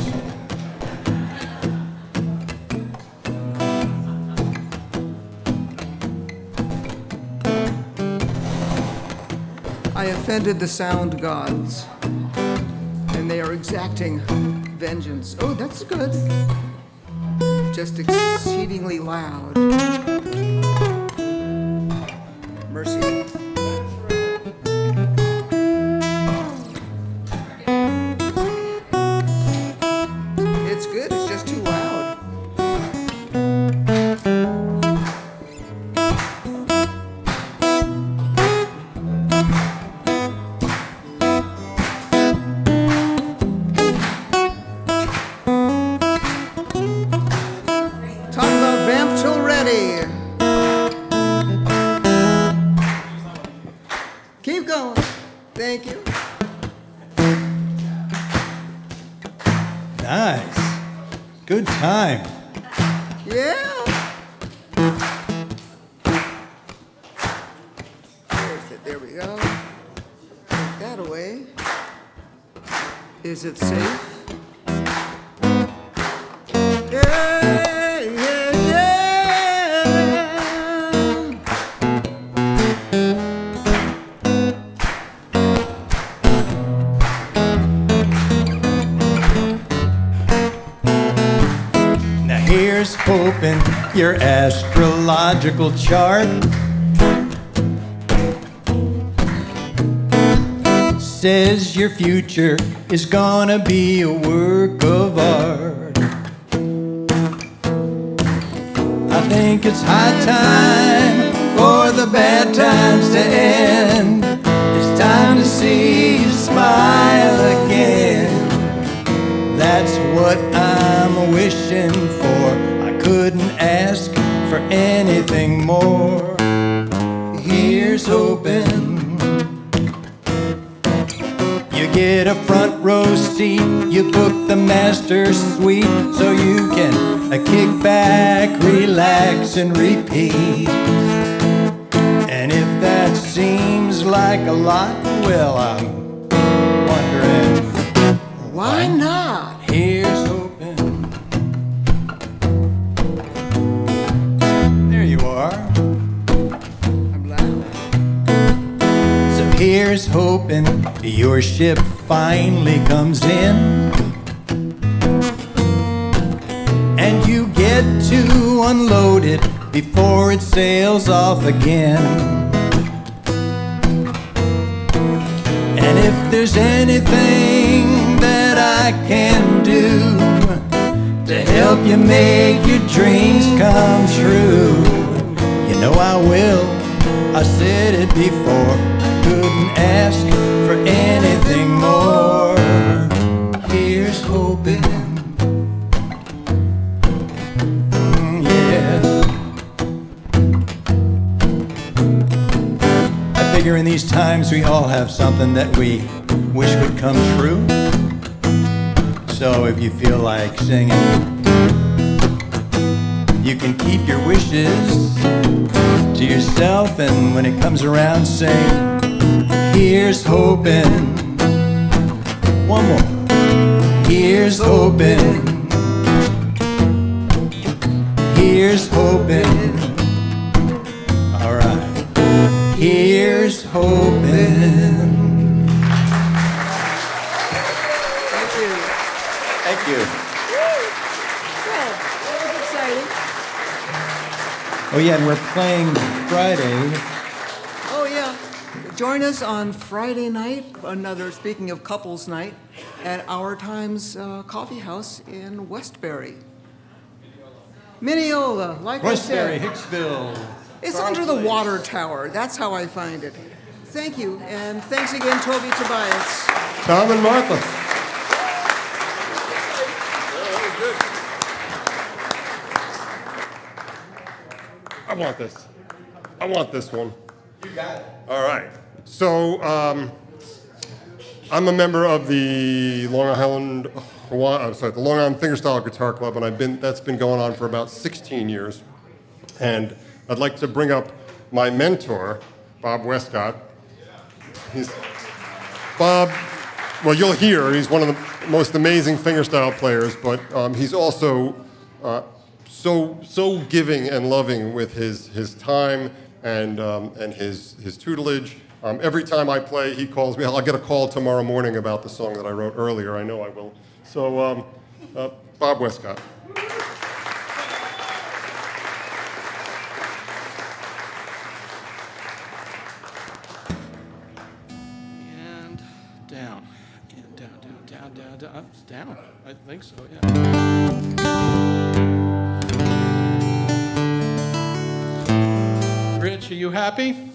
I offended the sound gods, and they are exacting vengeance. Oh, that's good. Just exceedingly loud. Mercy. It's good, it's just too loud. Talk about vamp till ready. Keep going. Thank you. Nice. Good time. Yeah. There's it. There we go. Take that away. Is it safe? Yeah, yeah, yeah. Now here's hoping your astrological chart says your future is gonna be a work of art. I think it's high time for the bad times to end. It's time to see you smile again. That's what I'm wishing for. I couldn't ask for anything more. Here's hoping you get a front row seat. You book the master suite so you can kick back, relax, and repeat. And if that seems like a lot, well, I'm wondering why not? Here's hoping. There you are. I'm loud. So here's hoping your ship forget to unload it before it sails off again. And if there's anything that I can do to help you make your dreams come true, you know I will. I said it before, couldn't ask for anything more. Here's hoping, yeah. I figure in these times we all have something that we wish would come true. So if you feel like singing, you can keep your wishes to yourself, and when it comes around, say, here's hoping. One more. Here's hoping. Here's hoping. All right. Here's hoping. Thank you. Thank you. Well, that was exciting. Oh yeah, and we're playing Friday. Oh, yeah. Join us on Friday night, speaking of couples night, at Our Times Coffee House in Westbury. Mineola, like Westbury, I said. Hicksville. It's under the water tower. That's how I find it. Thank you, and thanks again, Toby Tobias. Tom and Martha. I want this one. You got it. All right. So, I'm a member of the Long Island Fingerstyle Guitar Club, and that's been going on for about 16 years. And I'd like to bring up my mentor, Bob Westcott. Bob, well, you'll hear, he's one of the most amazing fingerstyle players, but he's also so giving and loving with his time and his tutelage. Every time I play, he calls me. I'll get a call tomorrow morning about the song that I wrote earlier. I know I will. So, Bob Westcott. And down. And down. Up, down. I think so, yeah. Rich, are you happy?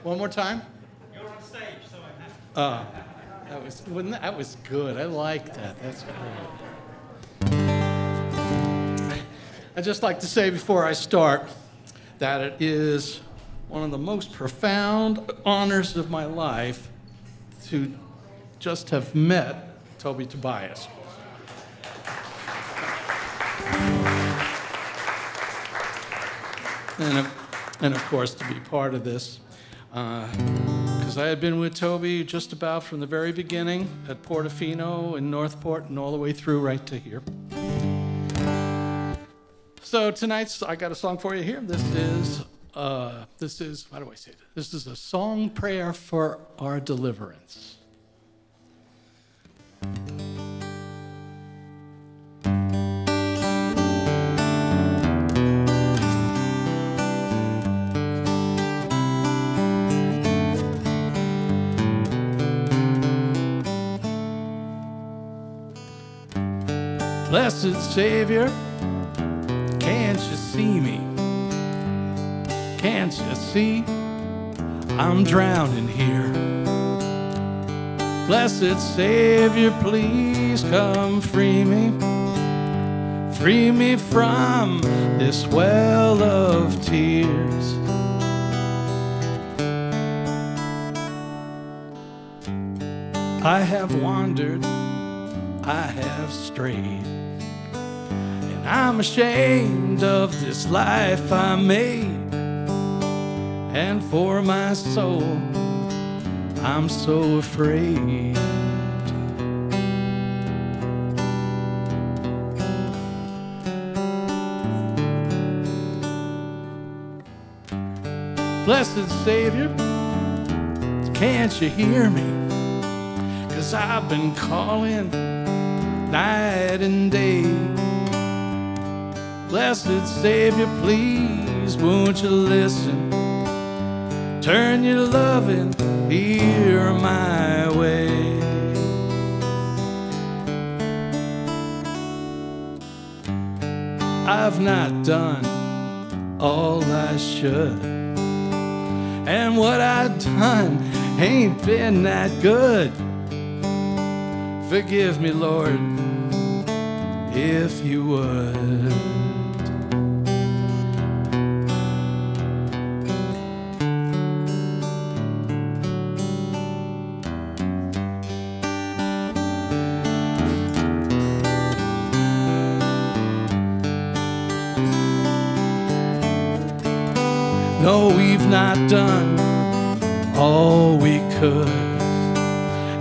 One more time? You're on stage, so I'm happy. That was good. I like that. That's great. I'd just like to say before I start that it is one of the most profound honors of my life to just have met Toby Tobias. And of course, to be part of this, because I had been with Toby just about from the very beginning at Portofino in Northport and all the way through right to here. So tonight's, I got a song for you here. This is, how do I say it? This is a song prayer for our deliverance. Blessed Savior, can't you see me? Can't you see I'm drowning here? Blessed Savior, please come free me. Free me from this well of tears. I have wandered, I have strayed, and I'm ashamed of this life I made. And for my soul, I'm so afraid. Blessed Savior, can't you hear me? 'Cause I've been calling night and day. Blessed Savior, please, won't you listen? Turn your loving ear my way. I've not done all I should, and what I've done ain't been that good. Forgive me, Lord, if you would. No, we've not done all we could,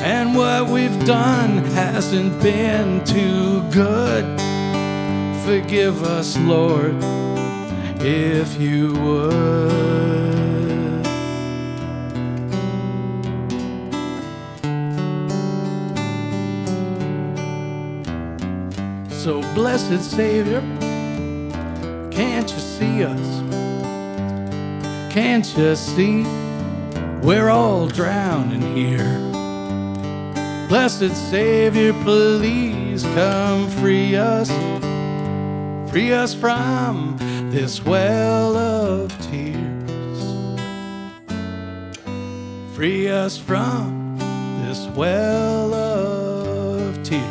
and what we've done hasn't been too good. Forgive us, Lord, if you would. So, blessed Savior, can't you see us? Can't you see we're all drowning here? Blessed Savior, please come free us from this well of tears. Free us from this well of tears.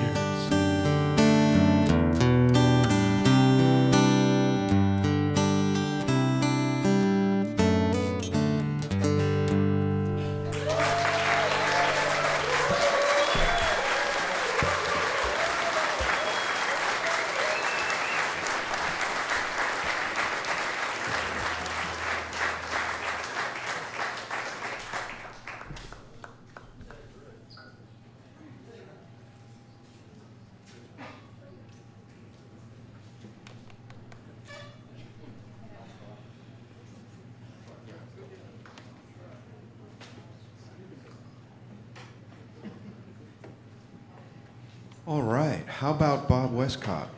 All right, how about Bob Westcott?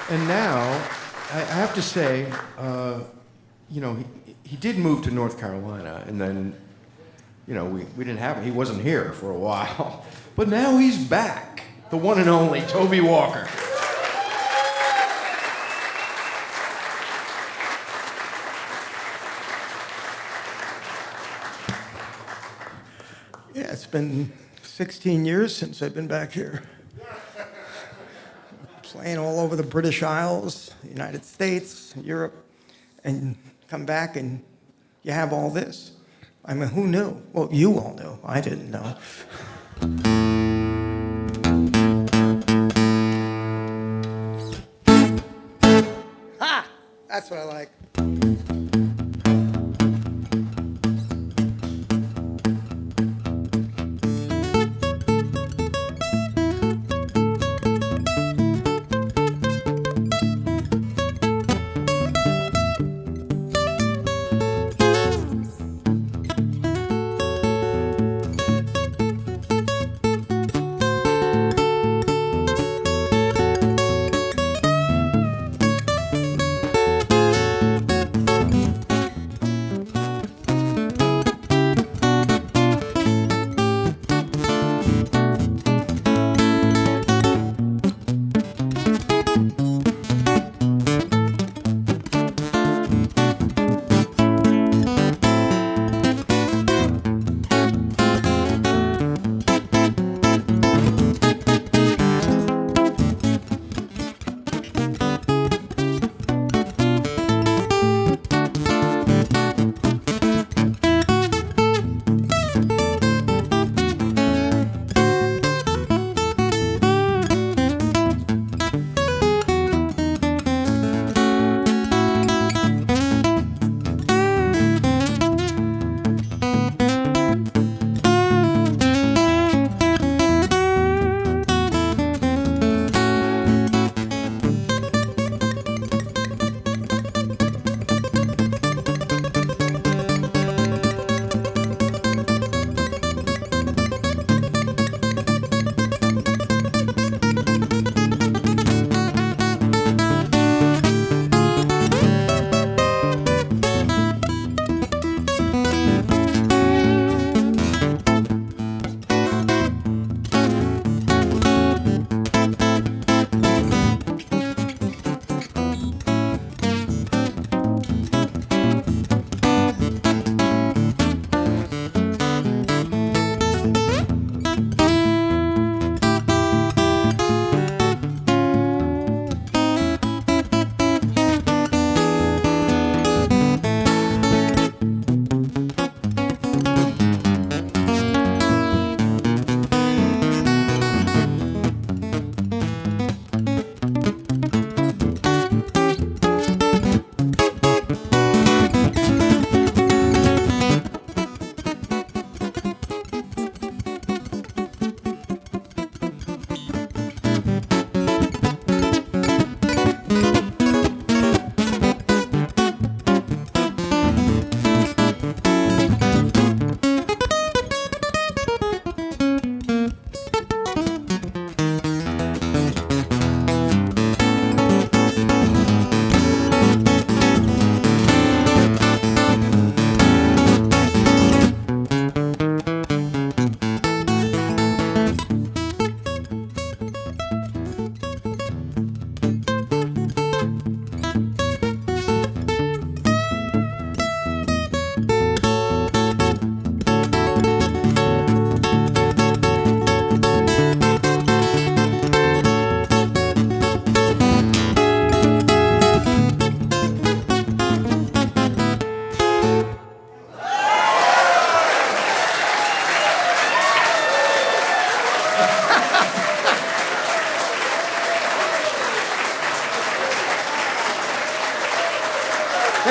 And now, I have to say, you know, he did move to North Carolina, and then, you know, we didn't have him. He wasn't here for a while. But now he's back, the one and only Toby Walker. Yeah, it's been 16 years since I've been back here. Playing all over the British Isles, the United States, Europe, and come back and you have all this. I mean, who knew? Well, you all knew. I didn't know. Ha! That's what I like.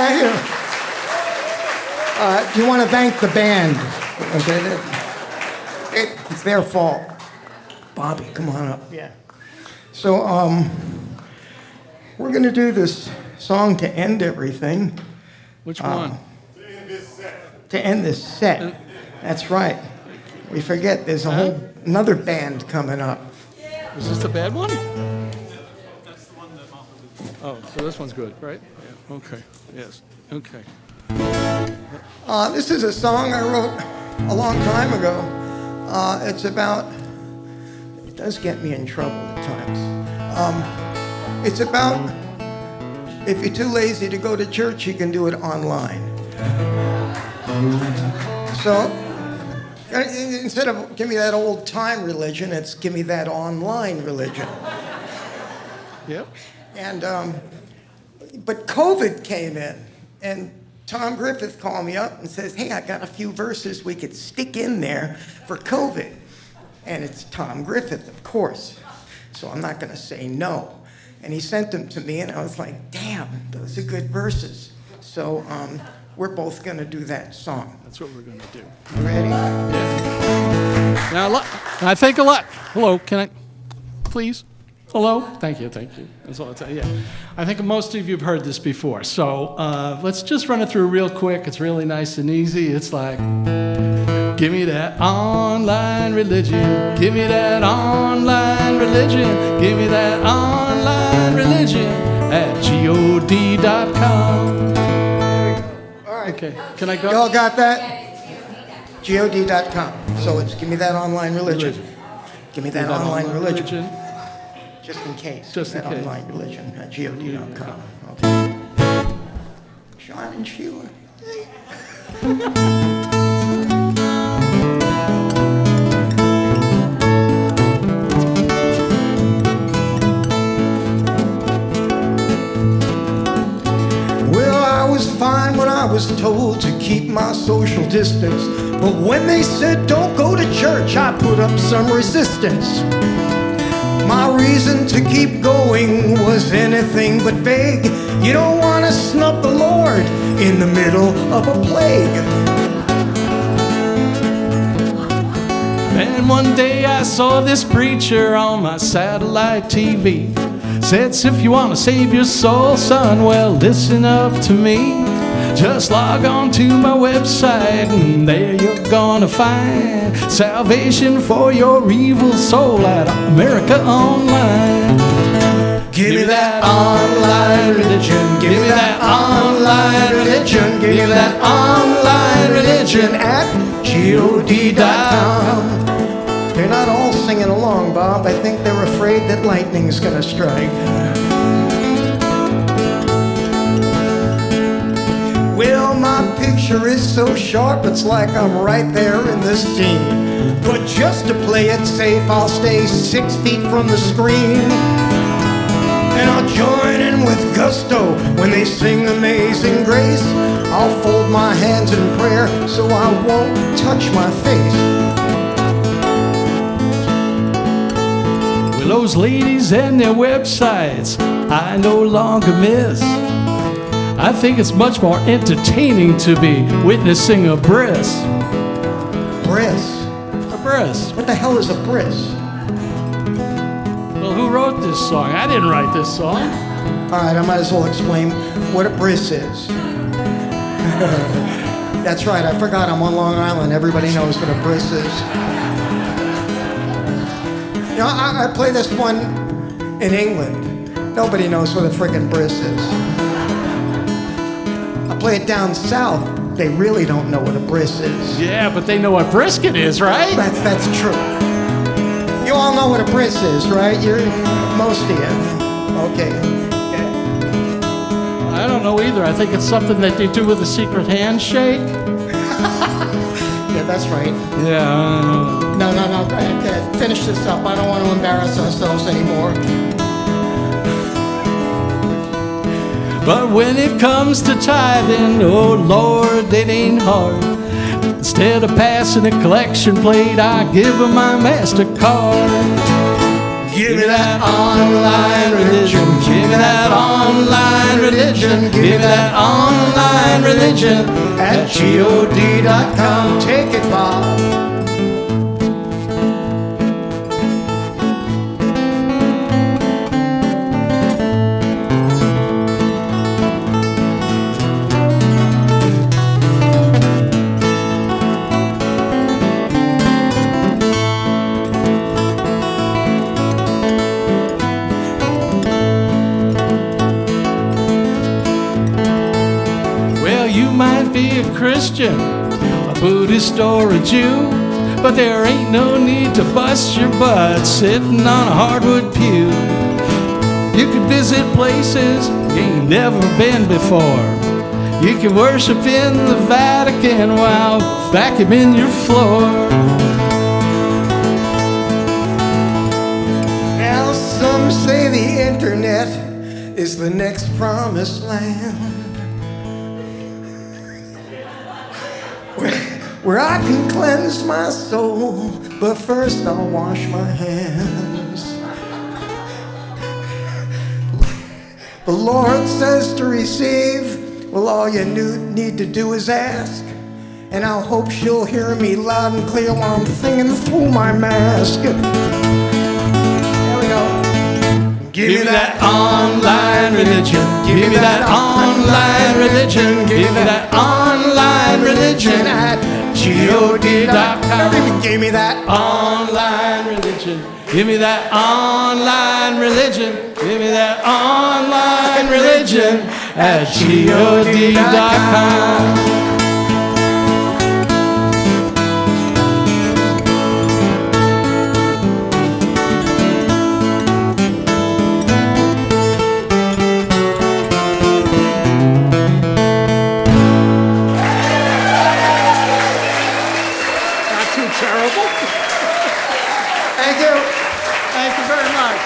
Thank you. Do you want to thank the band? Okay, it's their fault. Bobby, come on up. Yeah. So, we're going to do this song to end everything. Which one? To end this set. That's right. We forget there's another band coming up. Is this the bad one? Oh, so this one's good, right? Yeah. Okay. Yes. Okay. This is a song I wrote a long time ago. It's about, it does get me in trouble at times. It's about, if you're too lazy to go to church, you can do it online. So, instead of give me that old time religion, it's give me that online religion. Yep. And, but COVID came in, and Tom Griffith called me up and says, hey, I got a few verses we could stick in there for COVID. And it's Tom Griffith, of course. So I'm not going to say no. And he sent them to me, and I was like, damn, those are good verses. So we're both going to do that song. That's what we're going to do. You ready? Yeah. Now, I think a lot. Hello, can I, please? Hello? Thank you. That's all I'll tell you. Yeah. I think most of you have heard this before. So let's just run it through real quick. It's really nice and easy. It's like, give me that online religion. Give me that online religion. Give me that online religion at god.com. All right. Okay. Can I go? Y'all got that? god.com. So it's give me that online religion. Give me that online religion. Just in case. Just in that case. Online religion at god.com. Okay. Sean and Sheila. Well, I was fine when I was told to keep my social distance. But when they said don't go to church, I put up some resistance. My reason to keep going was anything but vague. You don't want to snub the Lord in the middle of a plague. And one day I saw this preacher on my satellite TV. Said, if you want to save your soul, son, well, listen up to me. Just log on to my website and there you're gonna find salvation for your evil soul at America Online. Give me that online religion. Give me that online religion. Give me that online religion at god.com. They're not all singing along, Bob. I think they're afraid that lightning's gonna strike. Well, my picture is so sharp, it's like I'm right there in the scene. But just to play it safe, I'll stay 6 feet from the screen. And I'll join in with gusto when they sing Amazing Grace. I'll fold my hands in prayer so I won't touch my face. Well, those ladies and their websites, I no longer miss. I think it's much more entertaining to be witnessing a bris. Bris? A bris. What the hell is a bris? Well, who wrote this song? I didn't write this song. All right, I might as well explain what a bris is. That's right, I forgot I'm on Long Island. Everybody knows what a bris is. You know, I play this one in England. Nobody knows what a friggin' bris is. Play it down south, they really don't know what a bris is. Yeah, but they know what brisket is, right? That's true. You all know what a bris is, right? Most of you. Okay. I don't know either. I think it's something that they do with a secret handshake. Yeah, that's right. Yeah. No. Go ahead. Finish this up. I don't want to embarrass ourselves anymore. But when it comes to tithing, oh Lord, it ain't hard. Instead of passing a collection plate, I give them my MasterCard. Give me that online religion. Give me that online religion. Give me that online religion at god.com. Take it, Bob. Be a Christian, a Buddhist or a Jew, but there ain't no need to bust your butt sitting on a hardwood pew. You can visit places you ain't never been before. You can worship in the Vatican while vacuuming your floor. Now some say the internet is the next promised land, where I can cleanse my soul, but first I'll wash my hands. The Lord says to receive, well, all you need to do is ask, and I hope she'll hear me loud and clear while I'm singing through my mask. Here we go. Give me that online religion. Give me that online religion. Give me that online religion at god.com. Give me that online religion. Give me that online religion. Give me that online religion at god.com. Thank you. Thank you very much.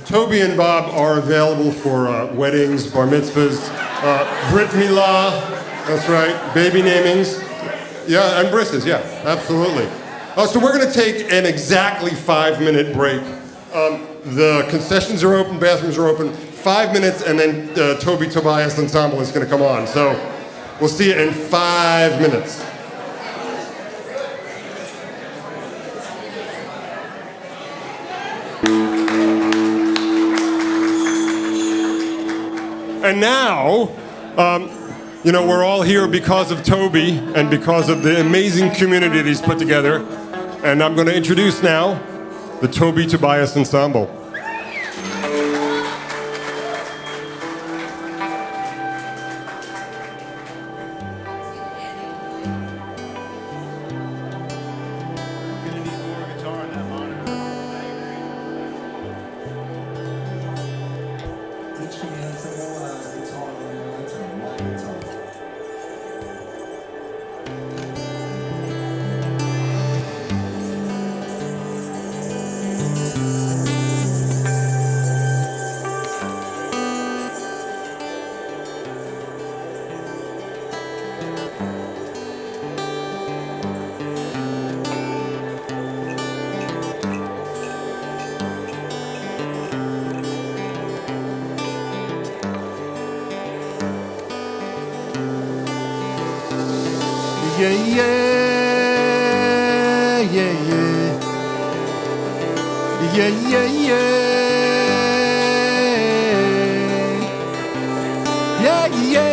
Toby and Bob are available for weddings, bar mitzvahs, brit milah, that's right, baby namings, yeah, and brisses, yeah, absolutely. So we're going to take an exactly 5-minute break. The concessions are open, bathrooms are open, 5 minutes, and then Toby Tobias Ensemble is going to come on. So we'll see you in 5 minutes. And now, you know, we're all here because of Toby and because of the amazing community that he's put together. And I'm going to introduce now the Toby Tobias Ensemble. Yeah, yeah, yeah, yeah. Yeah, yeah, yeah. Yeah, yeah,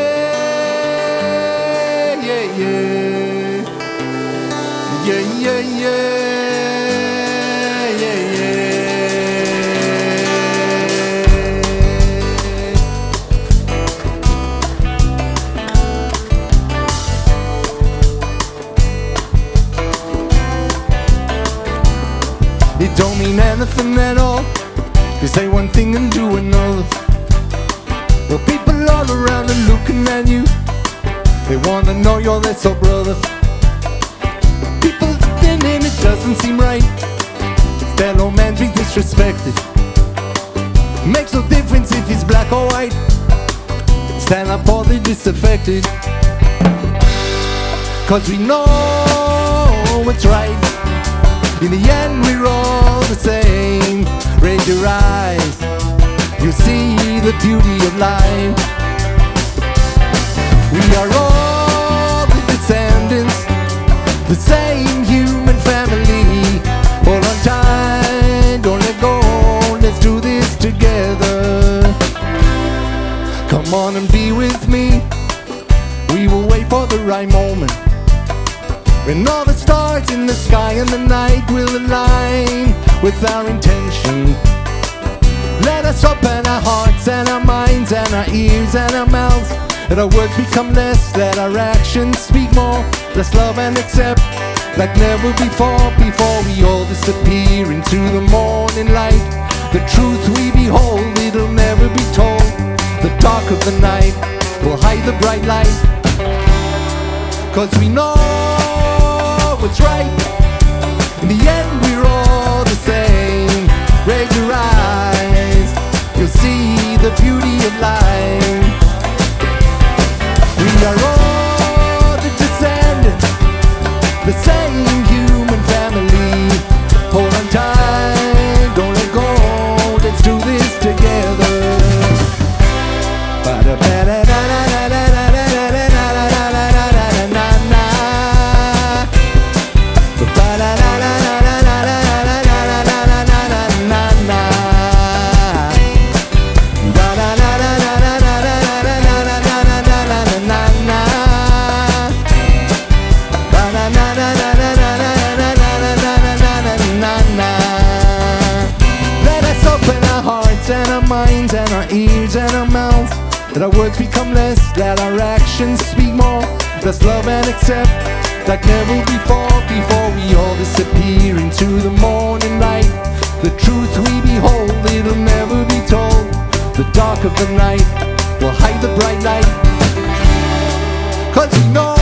yeah, yeah. Yeah, yeah, yeah. It don't mean anything at all. They say one thing and do another. Well, people all around are looking at you. They wanna know you're their soul brother. People thinking it doesn't seem right. Fellow man be disrespected. Makes no difference if he's black or white. Stand up for the disaffected. 'cause we know what's right. In the end we're all the same. Raise your eyes, you'll see the beauty of life. We are all the descendants, the same human family. Hold on tight, don't let go, let's do this together. Come on and be with me, we will wait for the right moment, when all the stars in the sky and the night will align with our intention. Let us open our hearts and our minds and our ears and our mouths. Let our words become less, let our actions speak more. Let's love and accept like never before, before we all disappear into the morning light. The truth we behold, it'll never be told. The dark of the night will hide the bright light, 'cause we know what's right. In the end we're all the same. Raise your eyes, you'll see the beauty of life. We are all the descendants, the same human family. Hold on tight, don't let go, let's do this together. And our ears and our mouths, let our words become less, let our actions speak more. Let's love and accept like never before, before we all disappear into the morning light. The truth we behold, it'll never be told. The dark of the night will hide the bright light, 'cause we know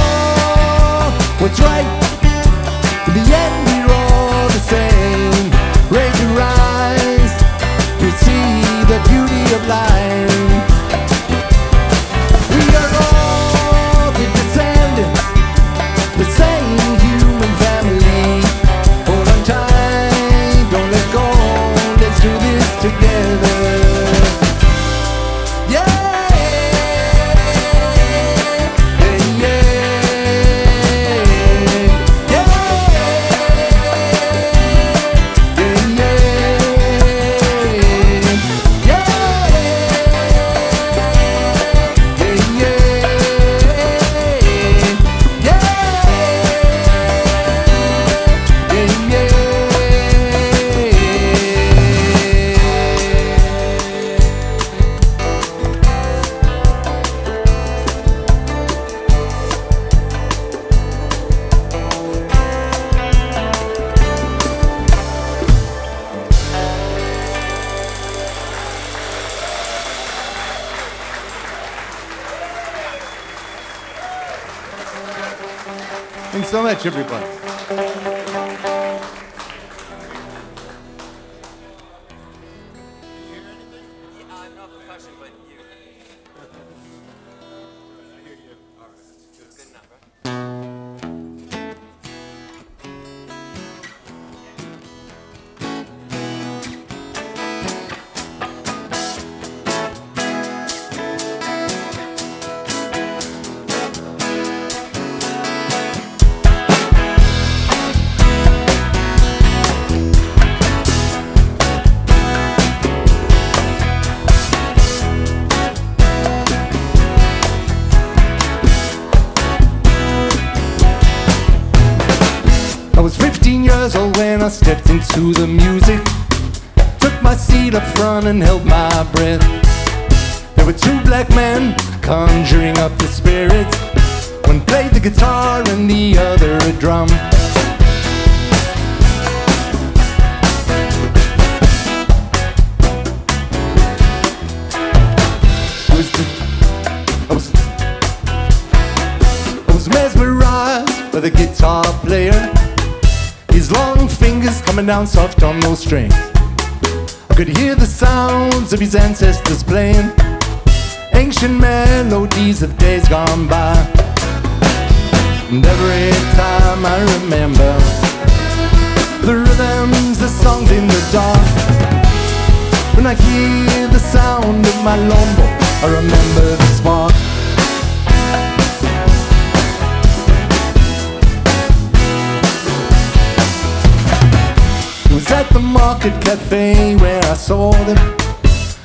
what's right. In the end we're all the same. Raise your eyes, you'll see the beauty of life. We are all the descendants, the same human family. Hold on tight, don't let go, let's do this together. Yeah, yeah, yeah, yeah, Thanks so much, everybody. I was 15 years old when I stepped into the music. Took my seat up front and held my breath. There were two black men conjuring up the spirits. One played the guitar and the other a drum. I was mesmerized by the guitar player. His long fingers coming down soft on those strings. I could hear the sounds of his ancestors playing ancient melodies of days gone by. And every time I remember the rhythms, the songs in the dark. When I hear the sound of my lombo, I remember the spark. It was at the market cafe where I saw them.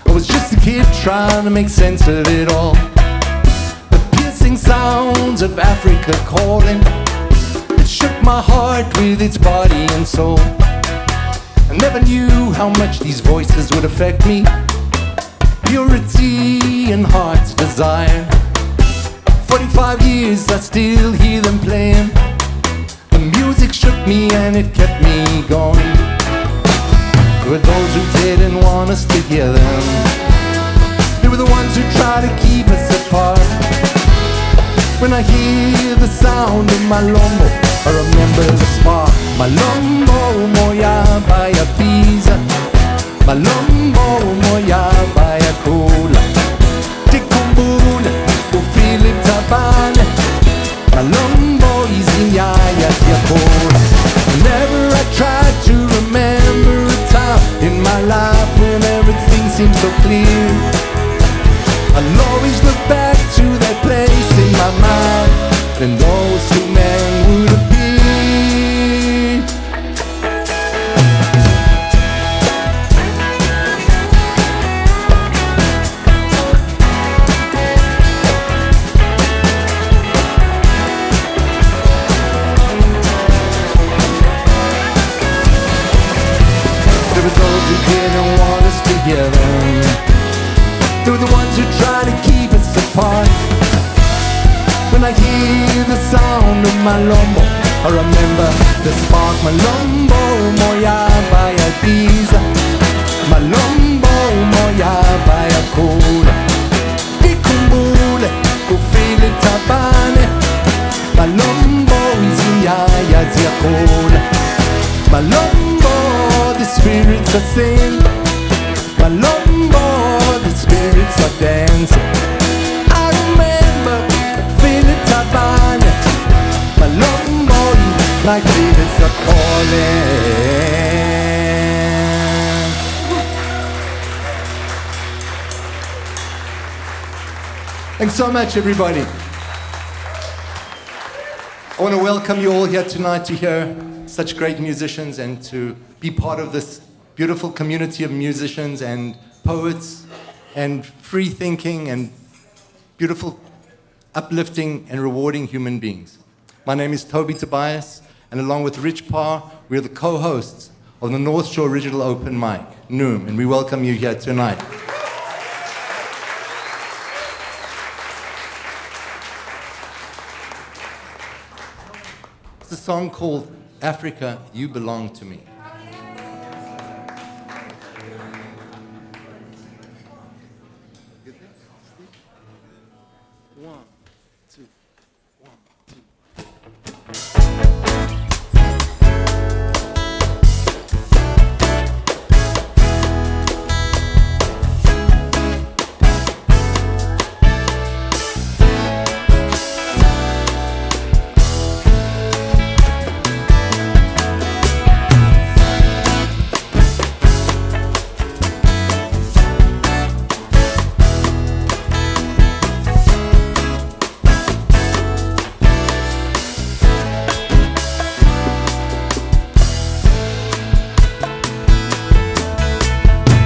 I was just a kid trying to make sense of it all. The piercing sounds of Africa calling, it shook my heart with its body and soul. I never knew how much these voices would affect me. Purity and heart's desire. 45 years I still hear them playing. The music shook me and it kept me going. There were those who didn't want us to hear them. They were the ones who tried to keep us apart. When I hear the sound of my lombo, I remember the spark. My lombo moya baya pizza, my lombo moya baya cola. Tikumbule, ufili tabane, my lombo is in yaya tiakola. Whenever I try to remember a time in my life when everything seems so clear, I'll always look back to that place in my mind when those two men would appear. There were those who didn't want us to hear them. They were the ones who try to keep us apart. When I hear the sound of my lombo, I remember the spark. My lombo moya baya pizza, my lombo moya baya cola. Ikumbule, ufili tabane, my lombo is in yaya tiakola. My lombo, the spirits are singing. My lombo, the spirits are dancing. I remember feeling tabane. My lombo, my spirits are calling. Thanks so much, everybody. I want to welcome you all here tonight to hear such great musicians and to be part of this beautiful community of musicians and poets and free thinking and beautiful, uplifting and rewarding human beings. My name is Toby Tobias, and along with Rich Parr, we're the co-hosts of the North Shore Original Open Mic, NOOM, and we welcome you here tonight. It's a song called Africa, You Belong to Me.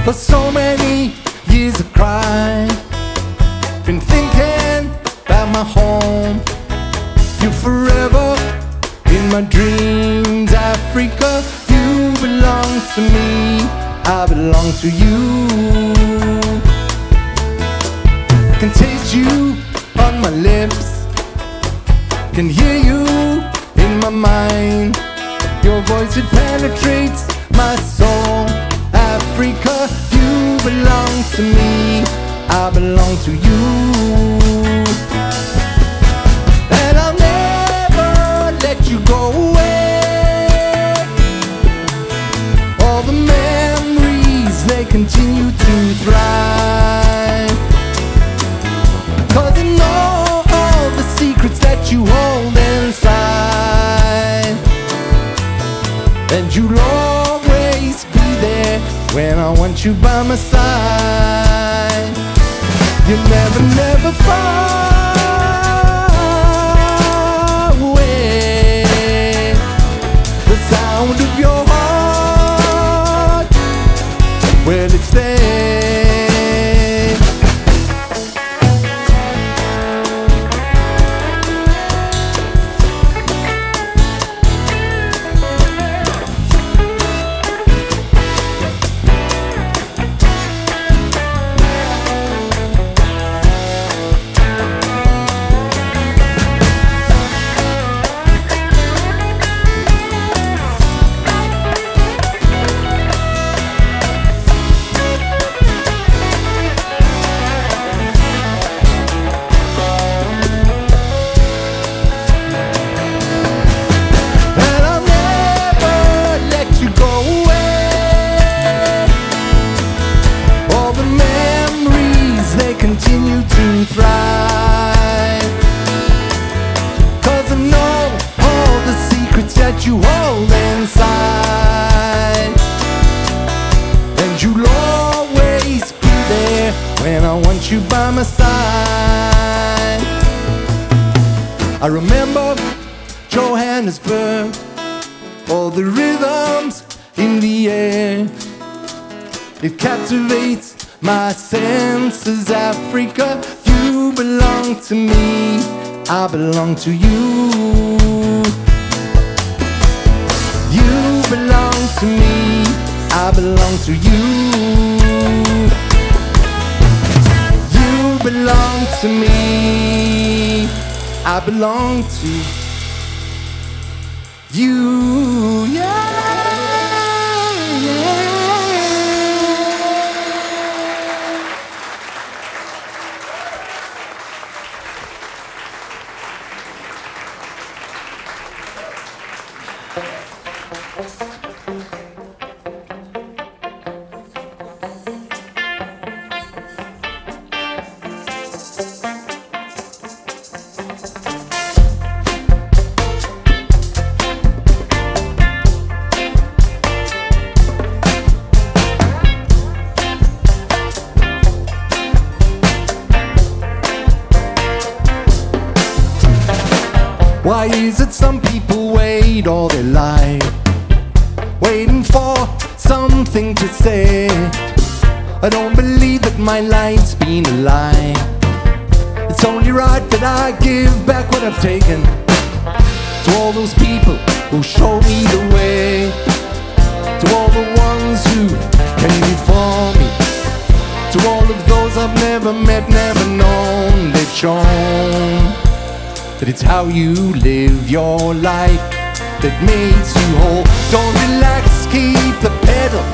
For so many years I cried, been thinking about my home. You forever in my dreams, Africa. You belong to me, I belong to you. Can taste you on my lips, can hear you in my mind. Your voice, it penetrates my soul. Africa, you belong to me, I belong to you. And I'll never let you go away. All the memories, they continue to thrive. 'Cause I know all the secrets that you hold inside. and you'll always be there when I want you by my side. You'll never, never far away. The sound of your heart, well, it's there. Continue to thrive, 'cause I know all the secrets that you hold inside, and you'll always be there when I want you by my side. I remember Johannesburg, all the rhythms in the air, it captivates my senses. Africa, you belong to me, I belong to you. You belong to me, I belong to you. You belong to me, I belong to you. Yeah. Why is it some people wait all their life, waiting for something to say? I don't believe that my life's been a lie. It's only right that I give back what I've taken to all those people who show me the way, to all the ones who came before me, to all of those I've never met, never known. They've shown that it's how you live your life that makes you whole. Don't relax, keep the pedal.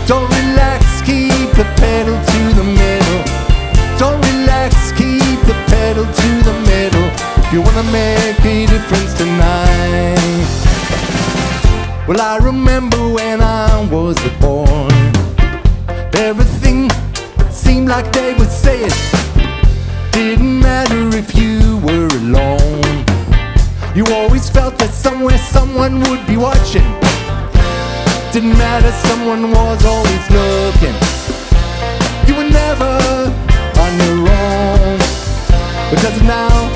Don't relax, keep the pedal to the middle. Don't relax, keep the pedal to the middle. If you wanna make a difference tonight. Well, I remember when I was a boy, everything seemed like they would say it. Didn't matter if you were alone. You always felt that somewhere someone would be watching. Didn't matter, someone was always looking. You were never on your own. But does it now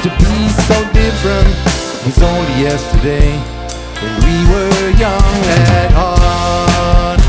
to be so different? It was only yesterday when we were young at heart.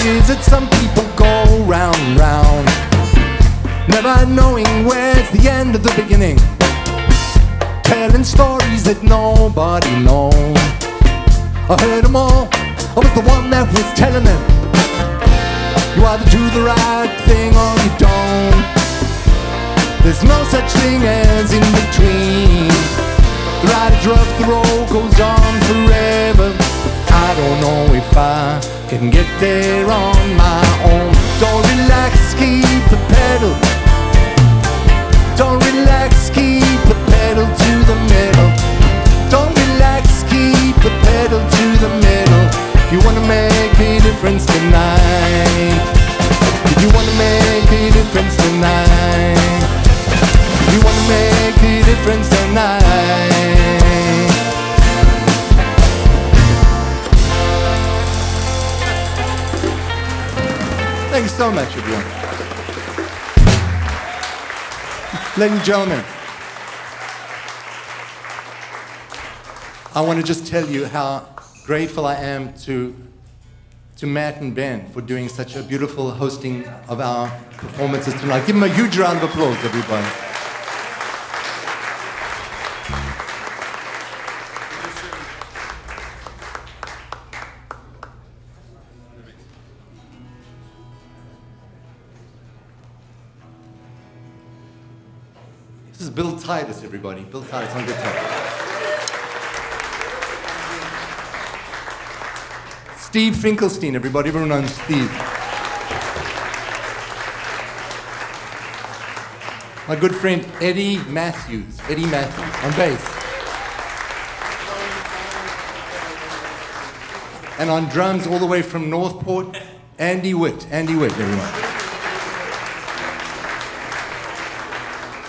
Is it some people go round and round, knowing where's the end of the beginning. Telling stories that nobody knows. I heard them all, I was the one that was telling them. You either do the right thing or you don't. There's no such thing as in between. The ride is rough, the road goes on forever. I don't know if I can get there on my own. Don't relax, keep the pedal. Don't relax, keep the pedal to the middle. Don't relax, keep the pedal to the middle. If you wanna make a difference tonight. If you wanna make a difference tonight. If you wanna make a difference tonight. Thank you so much, everyone. Ladies and gentlemen, I want to just tell you how grateful I am to Matt and Ben for doing such a beautiful hosting of our performances tonight. Give them a huge round of applause, everybody. This is Bill Titus, everybody. Bill Titus on guitar. Steve Finkelstein, everybody. Everyone knows Steve. My good friend Eddie Matthews on bass. And on drums all the way from Northport, Andy Witt, everyone.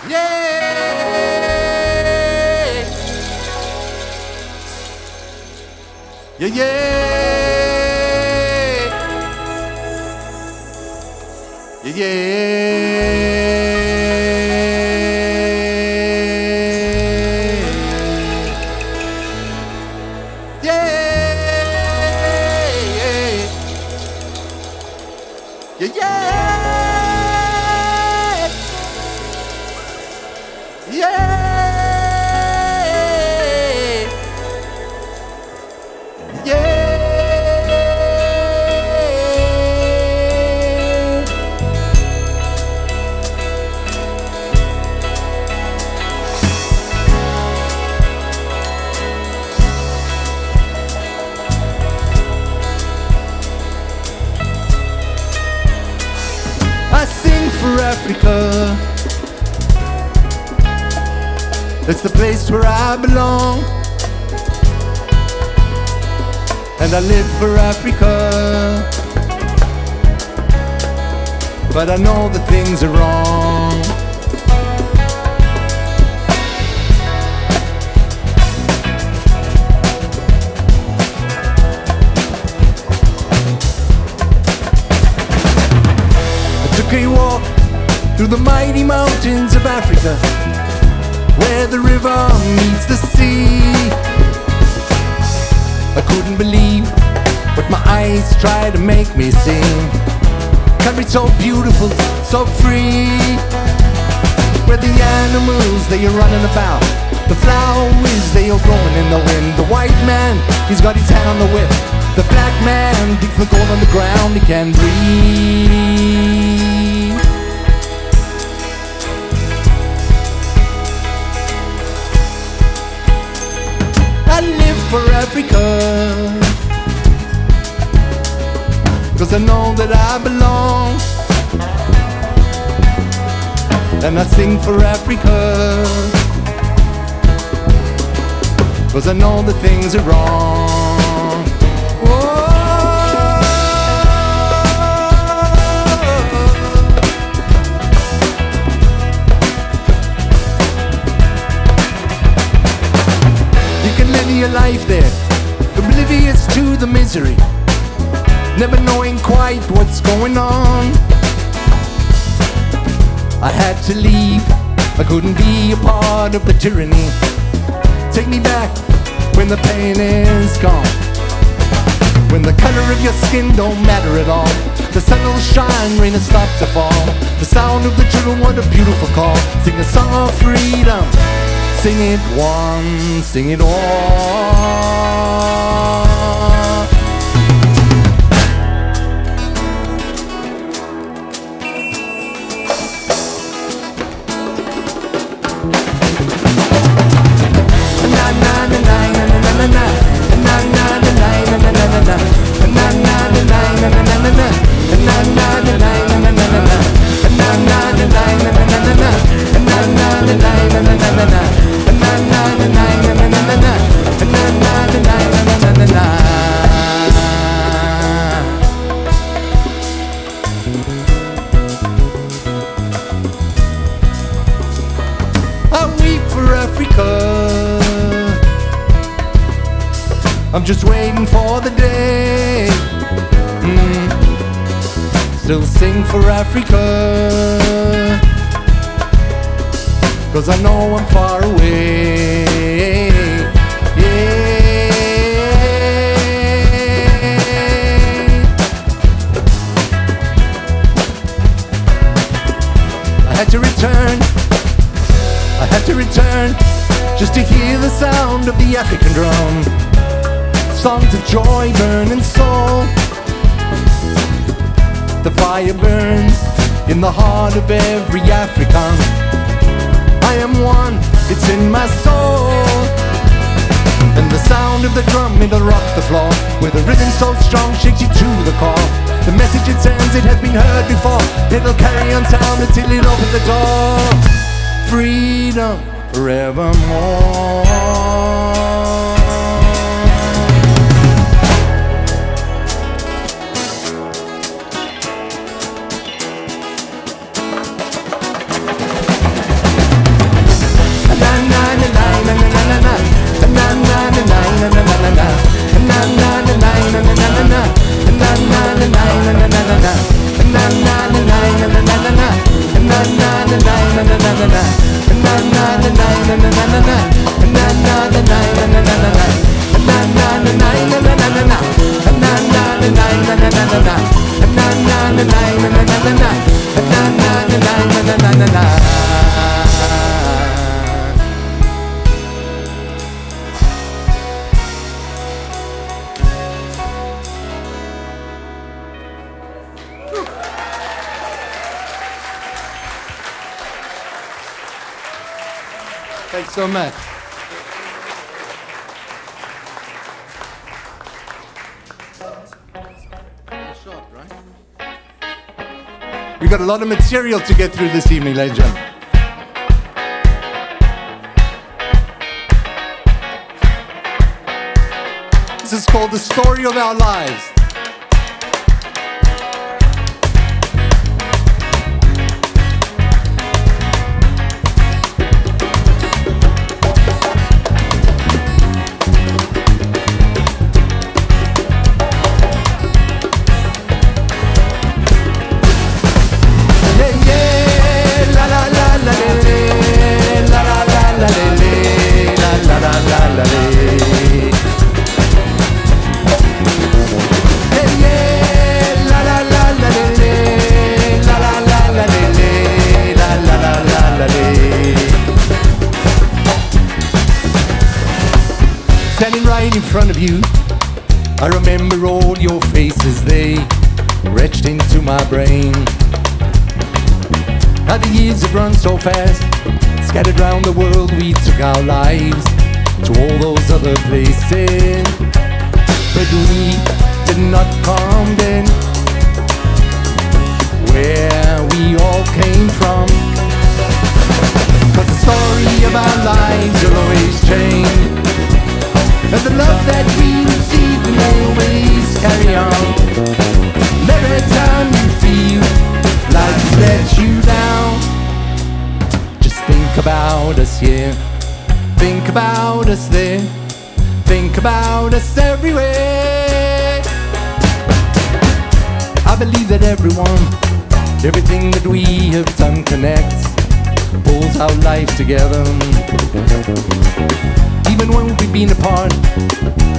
Yeah, yeah. Yeah, yeah. Yeah, yeah, yeah. Africa, it's the place where I belong, and I live for Africa, but I know that things are wrong. I took a walk through the mighty mountains of Africa, where the river meets the sea. I couldn't believe what my eyes tried to make me see. Country so beautiful, so free, where the animals, they are running about, the flowers, they are growing in the wind. The white man, he's got his hand on the whip. The black man digs the gold on the ground, he can breathe. I live for Africa, 'cause I know that I belong, and I sing for Africa, 'cause I know that things are wrong. Your life there, oblivious to the misery, never knowing quite what's going on. I had to leave, I couldn't be a part of the tyranny. Take me back when the pain is gone, when the color of your skin don't matter at all. The sun will shine, rain will stop to fall. The sound of the children, what a beautiful call. Sing a song of freedom. Sing it once, sing it all. I weep for Africa. I'm just waiting for the day. Still sing for Africa, 'cause I know I'm far away. I had to return, I had to return, just to hear the sound of the African drum. Songs of joy, burning soul. The fire burns in the heart of every African. I am one, it's in my soul. And the sound of the drum, it'll rock the floor, with a rhythm so strong, shakes you to the core. The message it sends, it has been heard before. It'll carry on sound until it opens the door. Freedom forevermore. Thanks so much. We've got a lot of material to get through this evening, ladies and gentlemen. This is called The Story of Our Lives. Standing right in front of you, I remember all your faces, they etched into my brain. How the years have run so fast, scattered round the world we took our lives to all those other places. But we did not come then, where we all came from. 'Cause the story of our lives will always change, and the love that we receive will always carry on. And every time you feel like it's let you down, just think about us here, think about us there, think about us everywhere. I believe that everyone, everything that we have done connects, pulls our life together. Even when we've been apart,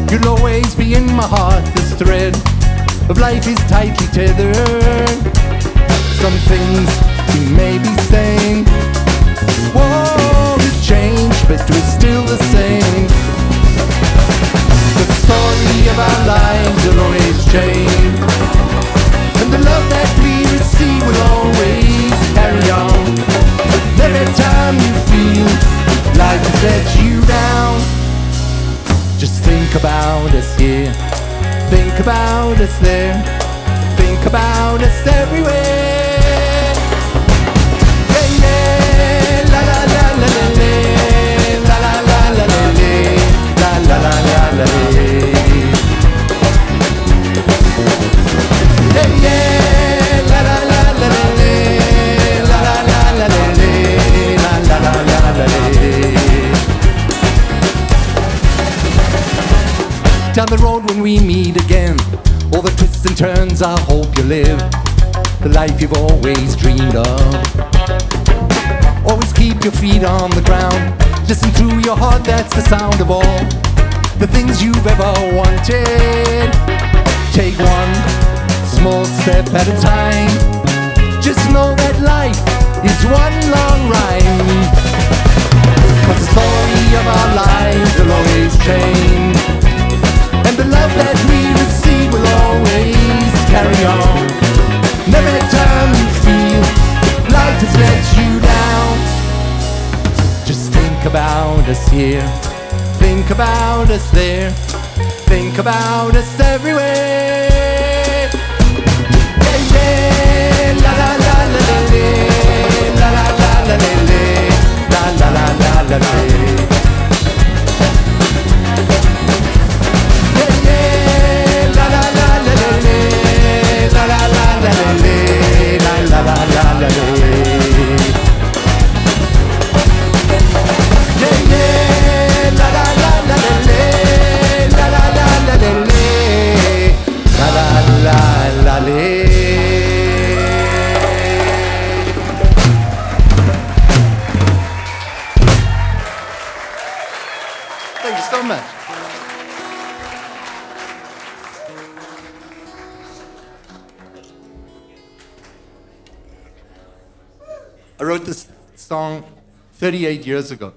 you'll always be in my heart, this thread of life is tightly tethered. Some things we may be saying, whoa, we've changed, but we're still the same. The story of our lives will always change, and the love that we receive will always carry on. But every time you feel life has let you down, just think about us here, think about us there, think about us everywhere. Yeah, yeah, la la la la la la, la la la la la la, la la la la la. Yeah, yeah, la la la la la la, la la la la la, la la la la la. Down the road when we meet again, all the twists and turns I hope you live the life you've always dreamed of. Always keep your feet on the ground, listen to your heart, that's the sound of all the things you've ever wanted. Take one small step at a time, just know that life is one long rhyme. But the story of our lives will always change, and the love that we receive will always carry on. And every time you feel life has let you down, just think about us here, think about us there, think about us everywhere. Yeah, yeah, la la la la la, la la la la la, la la la la la. Thank you so much. I wrote this song 38 years ago.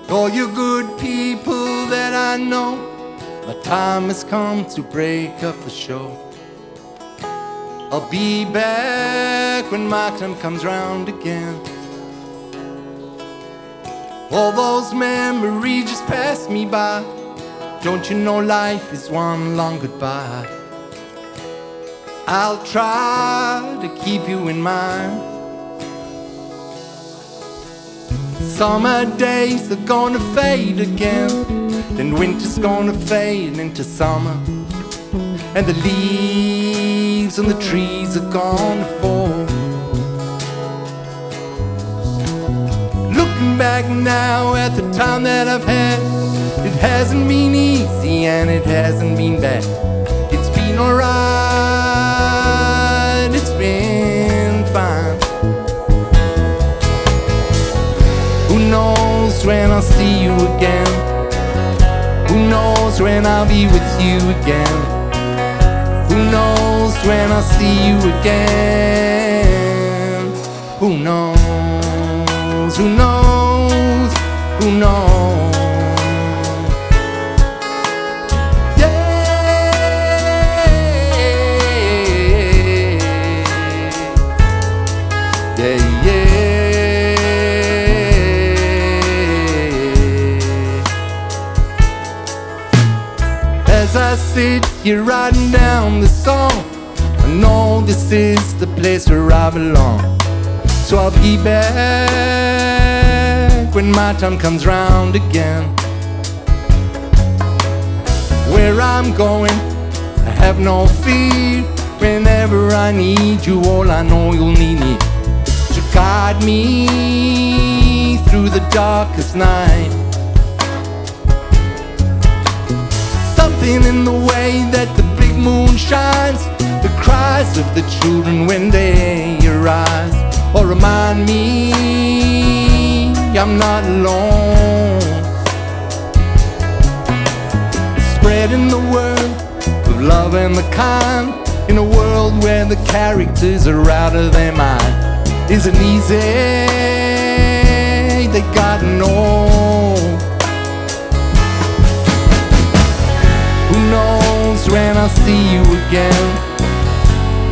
All you good people that I know, my time has come to break up the show. I'll be back when my time comes round again. All those memories just pass me by. Don't you know life is one long goodbye? I'll try to keep you in mind. Summer days are gonna fade again, then winter's gonna fade into summer, and the leaves on the trees are gonna fall. Looking back now at the time that I've had, it hasn't been easy and it hasn't been bad. It's been alright, it's been fine. Who knows when I'll see you again? Who knows when I'll be with you again? Who knows when I'll see you again? Who knows? Who knows? Who knows? As I sit here writing down the song, I know this is the place where I belong. So I'll be back when my time comes round again. Where I'm going, I have no fear. Whenever I need you, all I know you'll need me to guide me me through the darkest night. Something in the way that the big moon shines, the cries of the children when they arise, or remind me I'm not alone. Spreading the word of love and the kind, in a world where the characters are out of their mind. Isn't easy, they gotta know. Who knows when I'll see you again?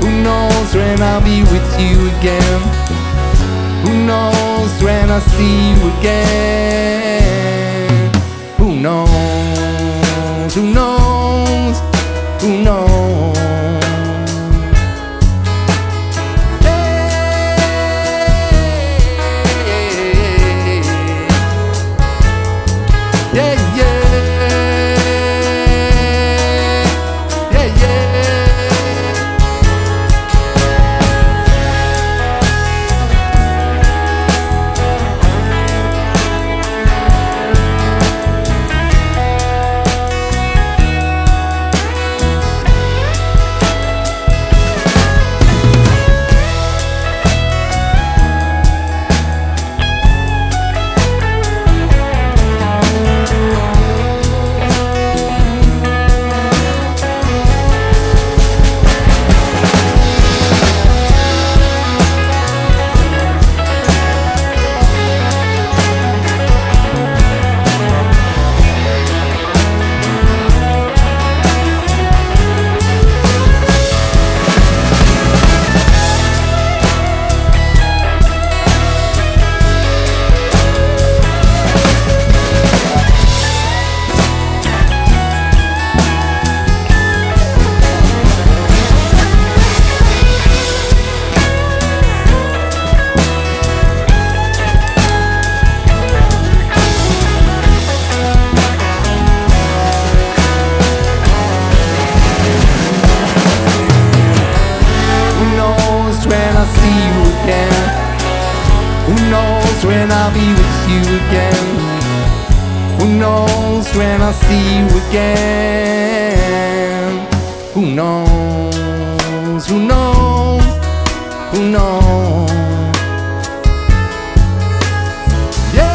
Who knows when I'll be with you again? Who knows when I'll see you again? Who knows? Who knows? Who knows? Yeah, yeah. When I'll be with you again, who knows when I'll see you again? Who knows? Who knows? Who knows? Yeah,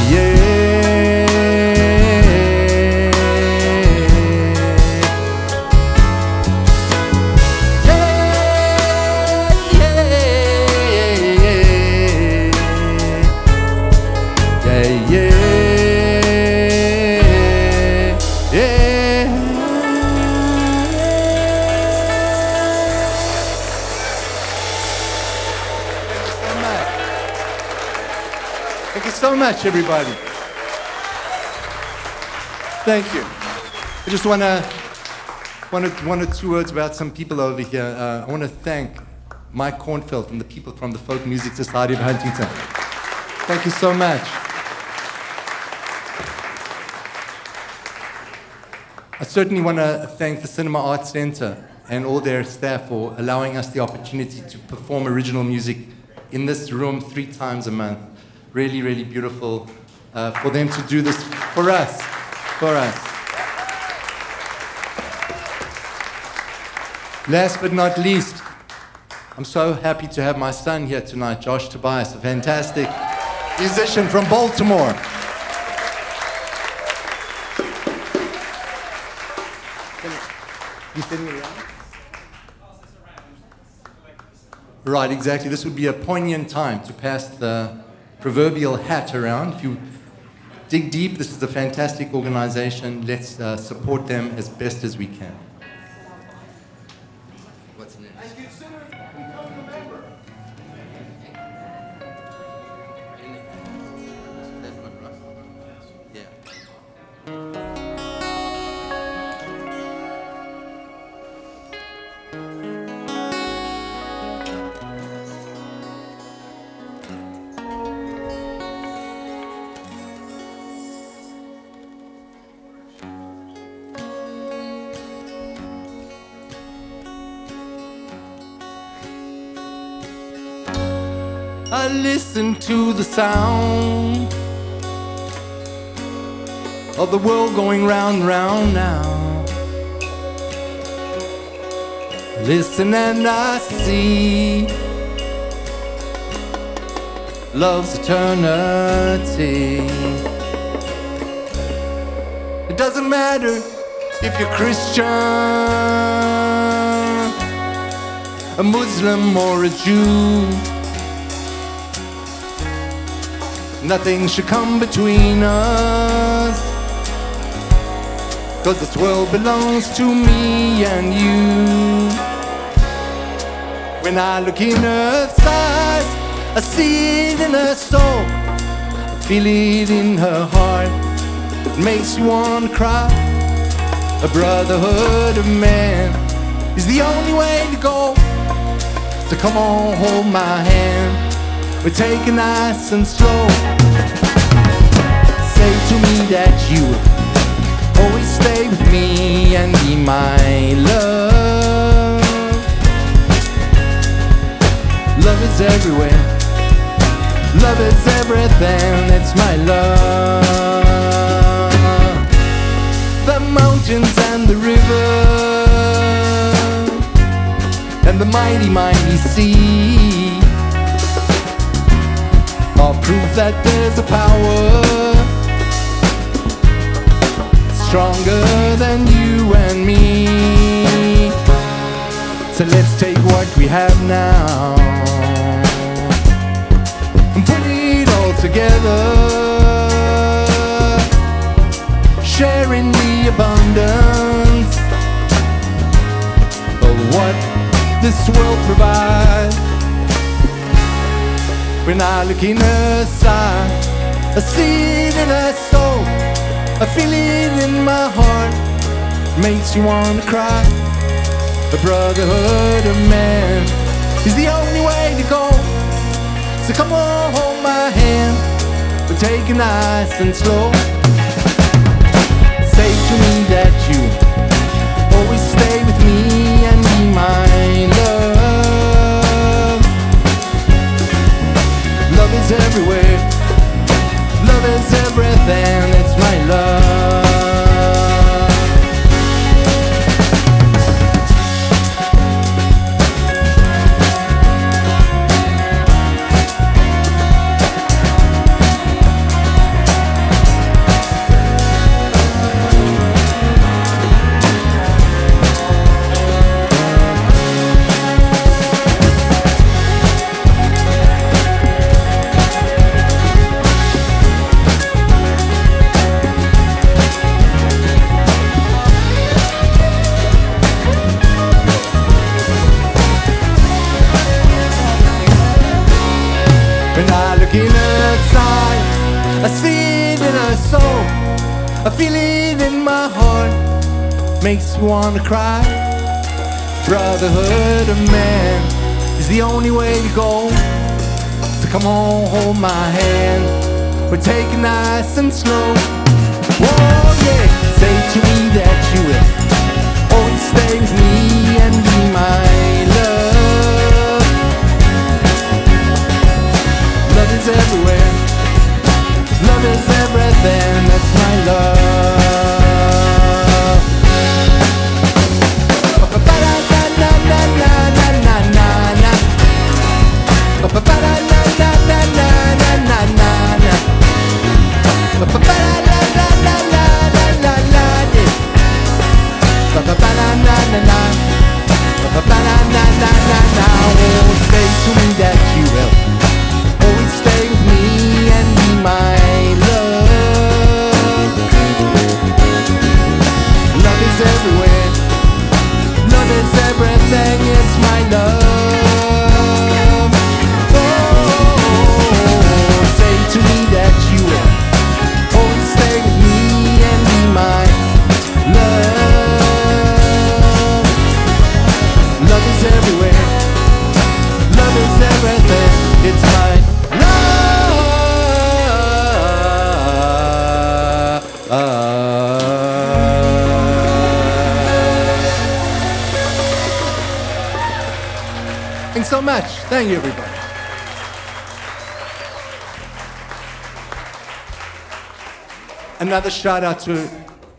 yeah. Thank you so much, everybody. Thank you. I just want to one or two words about some people over here. I want to thank Mike Kornfeld and the people from the Folk Music Society of Huntington. Thank you so much. I certainly want to thank the Cinema Arts Center and all their staff for allowing us the opportunity to perform original music in this room 3 times a month. Really, really beautiful for them to do this for us. Last but not least, I'm so happy to have my son here tonight, Josh Tobias, a fantastic musician from Baltimore. You sitting around? Right, exactly. This would be a poignant time to pass the proverbial hat around. If you dig deep, this is a fantastic organization. Let's support them as best as we can. What's next? I listen to the sound of the world going round and round now. Listen and I see love's eternity. It doesn't matter if you're Christian, a Muslim or a Jew. Nothing should come between us, 'cause this world belongs to me and you. When I look in Earth's eyes, I see it in her soul, I feel it in her heart. It makes you want to cry. A brotherhood of man is the only way to go. So come on, hold my hand, we take it nice and slow. Say to me that you always stay with me and be my love. Love is everywhere, love is everything, it's my love. The mountains and the river and the mighty, mighty sea are proof that there's a power stronger than you and me. So let's take what we have now and put it all together, sharing the abundance of what this world provides. When I look in her side, I see it in her soul, I feel it in my heart, makes you wanna cry. The brotherhood of man is the only way to go. So come on, hold my hand, we're taking nice and slow. Say to me that you always stay with me and be my love. Love is everywhere, love is everything, it's my love. When I look in her eyes, I see it in her soul, I feel it in my heart, makes me wanna cry. Brotherhood of man is the only way to go. So come on, hold my hand, we're taking nice and slow. Whoa, yeah, say to me that you will always stay with me and be my love. Love is everywhere, love is everything, that's my love. Say to me that you will always stay with me and be my love. Love is everywhere, love is everything, it's my love. Oh, say to me that you will always stay with me and be my love. Love is everywhere, love is everything, it's my Thanks so much. Thank you, everybody. another shout out to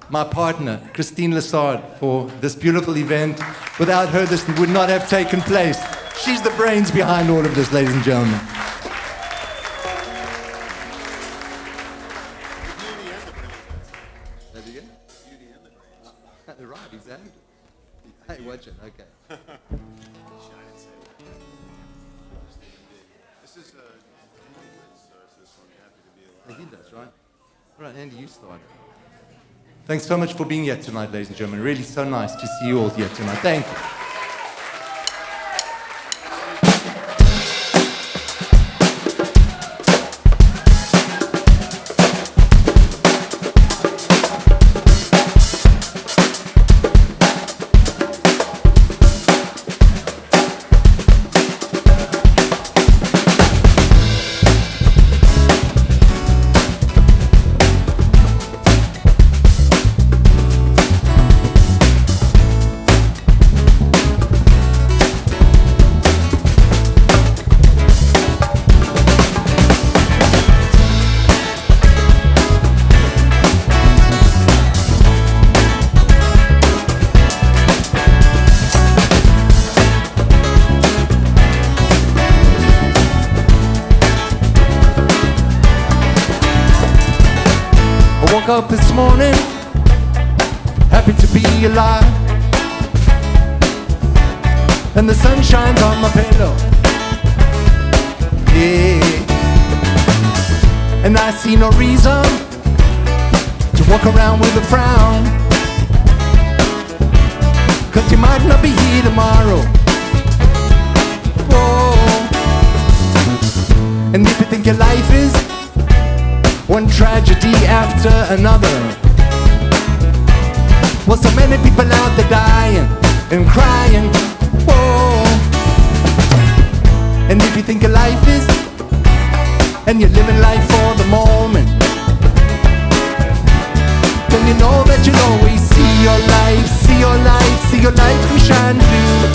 my partner, Christine Lassard, for this beautiful event. Without her, this would not have taken place. She's the brains behind all of this, ladies and gentlemen. Right, exactly. Hey, watch it, okay. This is he does, right? All right, Andy, you start. Thanks so much for being here tonight, ladies and gentlemen. Really so nice to see you all here tonight. Thank you. Up this morning, happy to be alive, and the sun shines on my pillow, yeah, and I see no reason to walk around with a frown, 'cause you might not be here tomorrow, oh. And if you think your life is one tragedy after another, well, so many people out there dying and crying, whoa. And if you think your life is, and you're living life for the moment, then you know that you'll always see your life, see your life, see your life come shine through.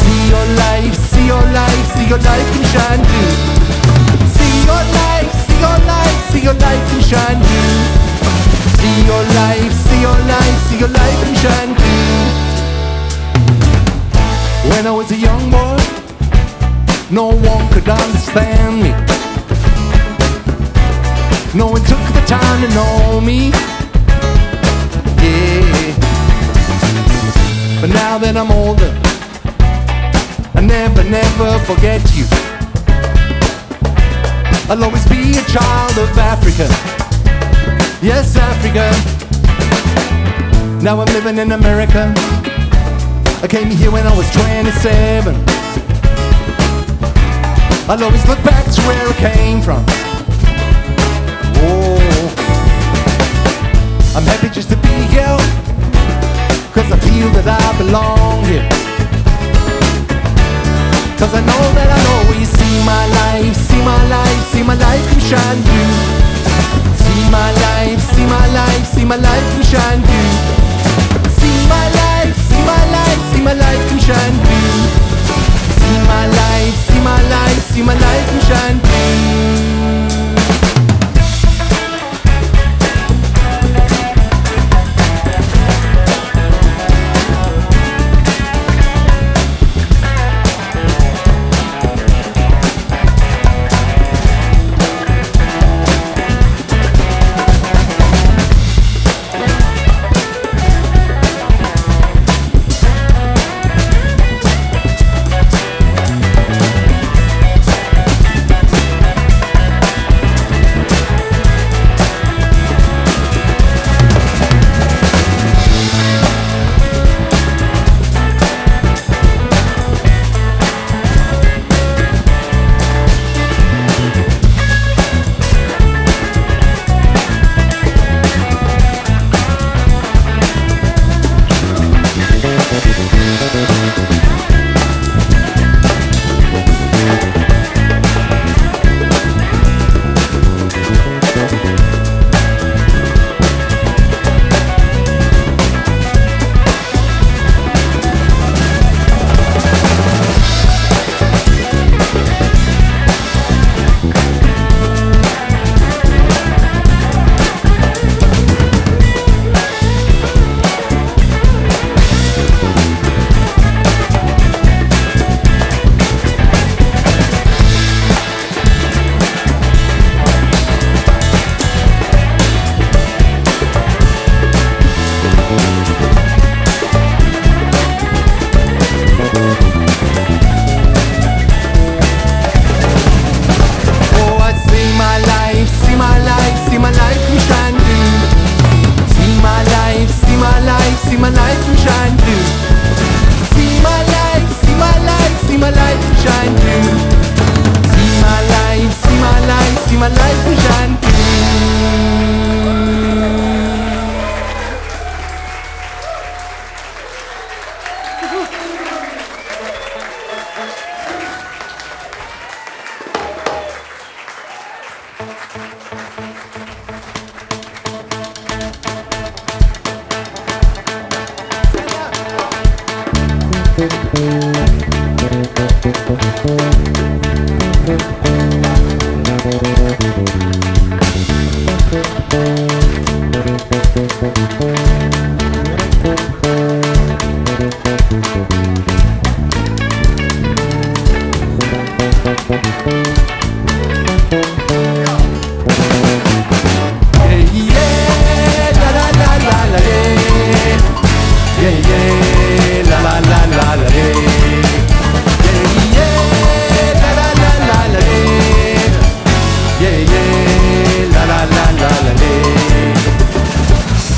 See your life, see your life, see your life come shine through. See your life, see your life, see your life can shine through. See your life, see your life, see your life can shine through. When I was a young boy, no one could understand me. No one took the time to know me, yeah. But now that I'm older, I never forget you. I'll always be a child of Africa. Yes, Africa. Now I'm living in America. I came here when I was 27. I'll always look back to where I came from. Oh, I'm happy just to be here, 'cause I feel that I belong here. 'Cause I know that I'll always see my life, see my life, see my life come shine through. See my life, see my life, see my life come shine through. See my life, see my life, see my life come shine through. See my life, see my life, see my life come shine through.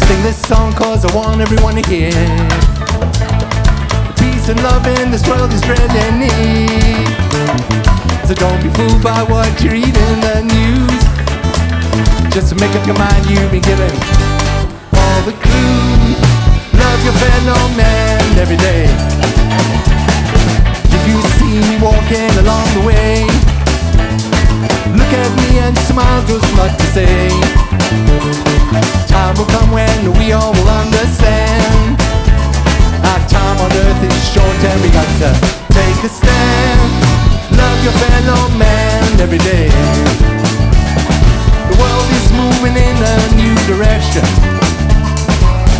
Sing this song cause I want everyone to hear. Peace and love in this world is dread and need. So don't be fooled by what you read in the news. Just to make up your mind, you've been given all the clues. Love your fellow man every day. If you see me walking along the way, look at me and smile, just much to say. Time will come when we all will understand. Our time on earth is short and we got to take a stand. Love your fellow man every day. The world is moving in a new direction.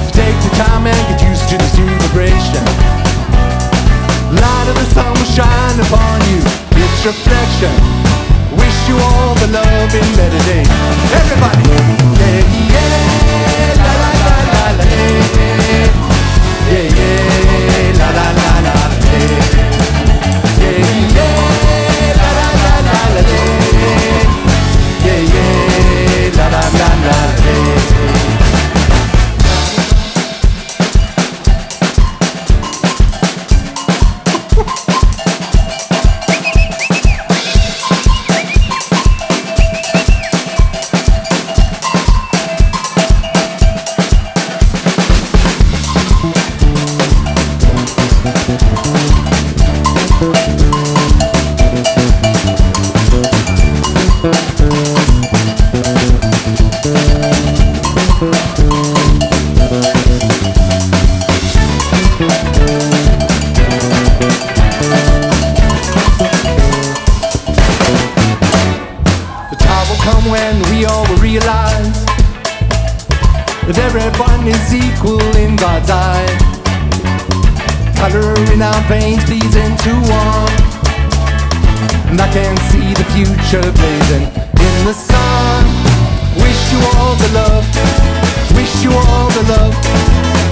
So take the time and get used to this new vibration. Light of the sun will shine upon you, its reflection. Wish you all the love in better days. Everybody! Yeah, yeah, la la la la la, yeah, yeah, la la la la la, yeah, yeah, la la la la la, yeah, yeah, la la la la la. When we all will realize that everyone is equal in God's eye. Color in our veins bleeds into one, and I can see the future blazing in the sun. Wish you all the love, wish you all the love,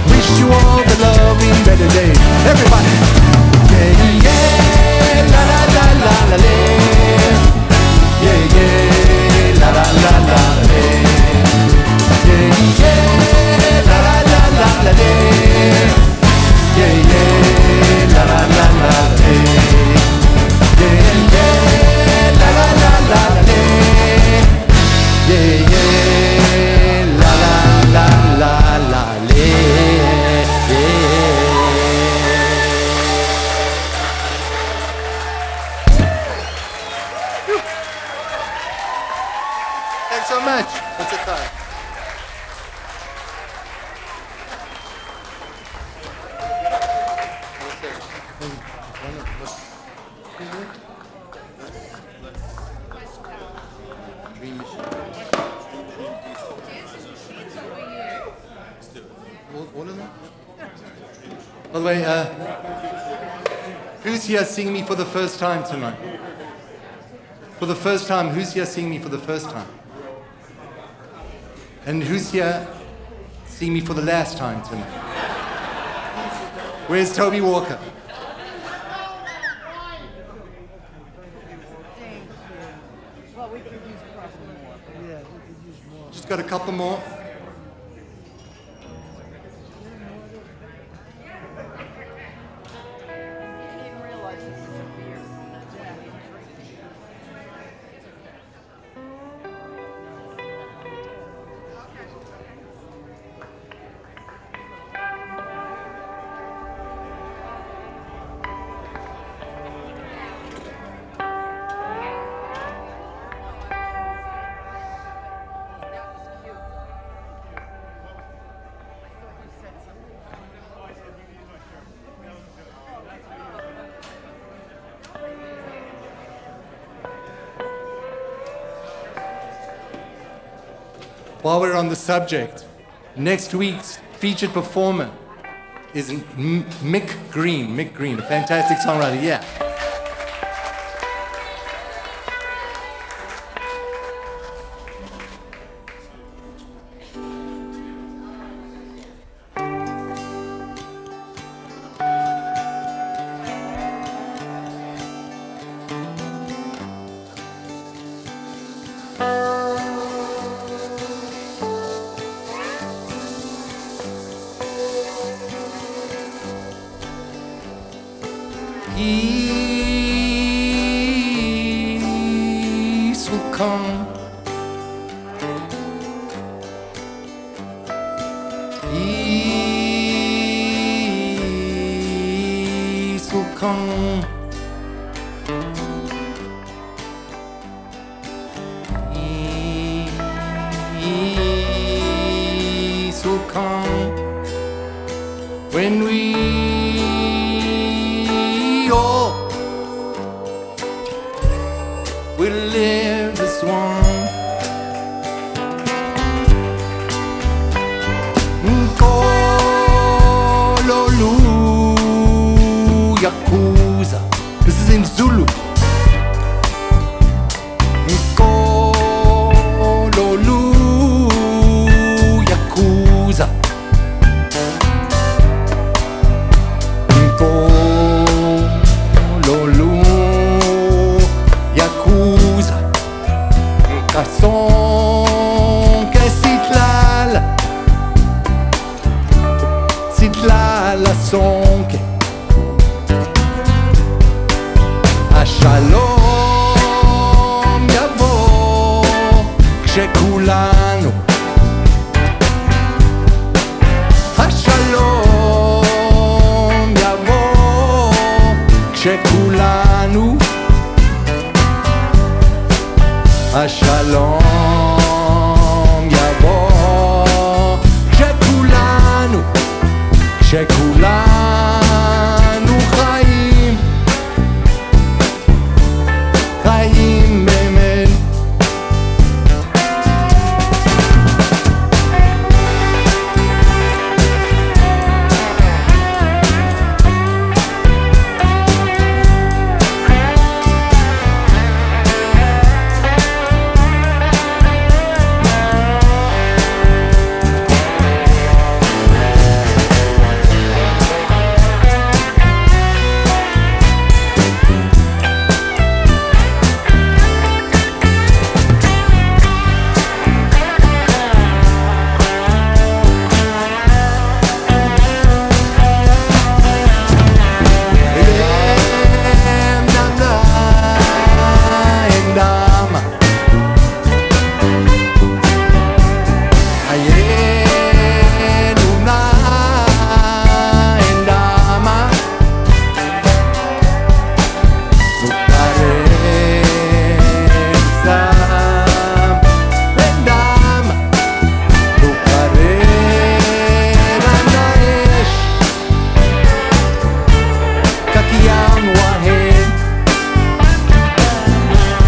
wish you all the love in better days. Everybody! Yeah, yeah, la la la la la la. Yeah, yeah. La la la la la, yeah yeah, la la la la la, yeah yeah, la la la la la, yeah yeah, la la la la la, yeah yeah, la la la la la, yeah. Thanks so much. What's it time? By the way, who's here seeing me for the first time tonight? For the first time, who's here seeing me for the first time? And who's here seeing me for the last time tonight? Where's Toby Walker? Well, we could use probably more. Yeah, we could use more. Just got a couple more. while we're on the subject, next week's featured performer is Mick Green. Mick Green, a fantastic songwriter, yeah. Peace will come. Peace will come. Peace will come when we all will live as one. Kololu Yakuza. This is in Zulu. Kololu Yakuza. Kololu Yakuza. Kason que sitlala sonke. השלום יבוא כשכולנו, השלום יבוא כשכולנו, השלום יבוא כשכולנו, כשכולנו חיים, חיים באמת.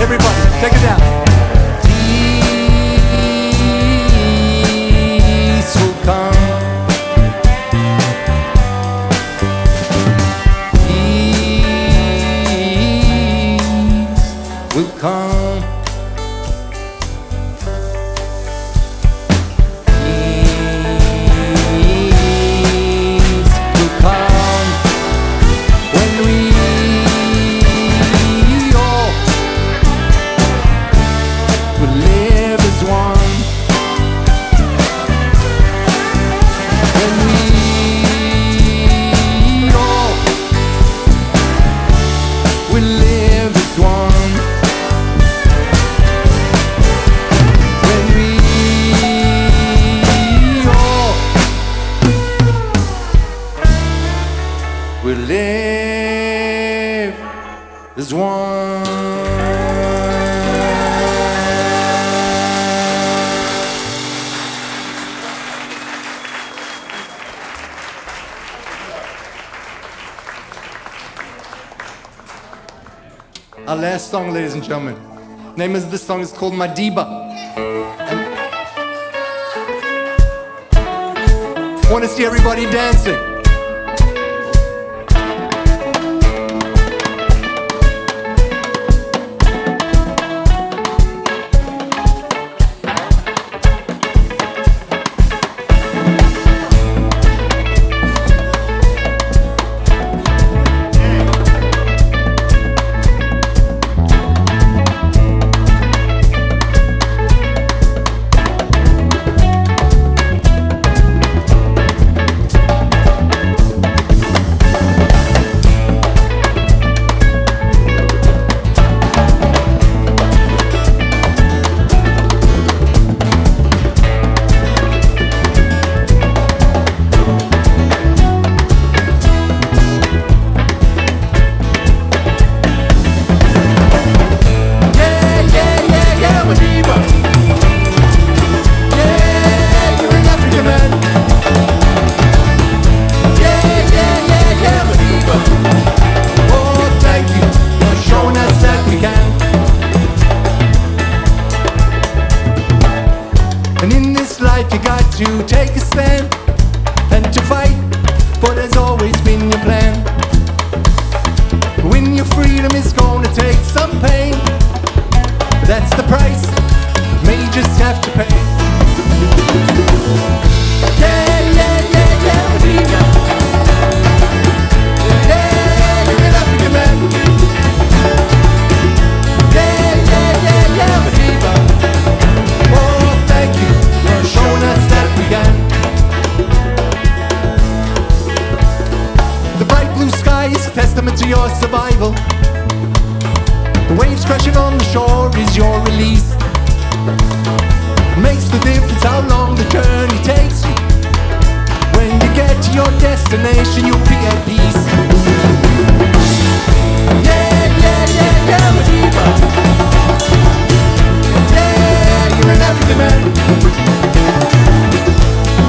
Everybody, take it down. Peace will come. Peace will come. Peace will come when we all will live as one. When we all will live as one. When we all will live as one. Our last song, ladies and gentlemen. Name of this song is called Madiba. Want to see everybody dancing. To take a stand and to fight for there's always been your plan. Win your freedom is gonna take some pain. That's the price, may just have to pay. Yeah, yeah, yeah, yeah, Medina. Yeah, you're an African man. Yeah, yeah, yeah, yeah, Medina. Oh, thank you for showing us that we can. The bright blue sky is a testament to your survival. The waves crashing on the shore is your release. Makes the difference how long the journey takes you. When you get to your destination, you'll be at peace. Yeah, yeah, yeah, yeah, Madiba. Yeah, you're an African man.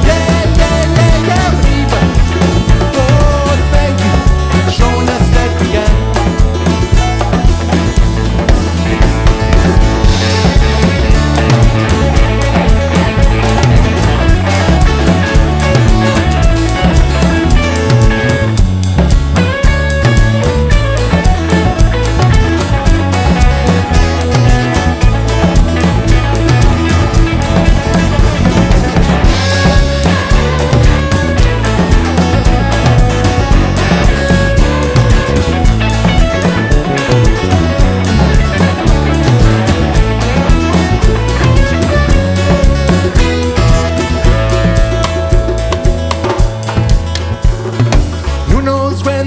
Yeah, yeah, yeah, yeah, Madiba. Oh, thank you for showing us that we can.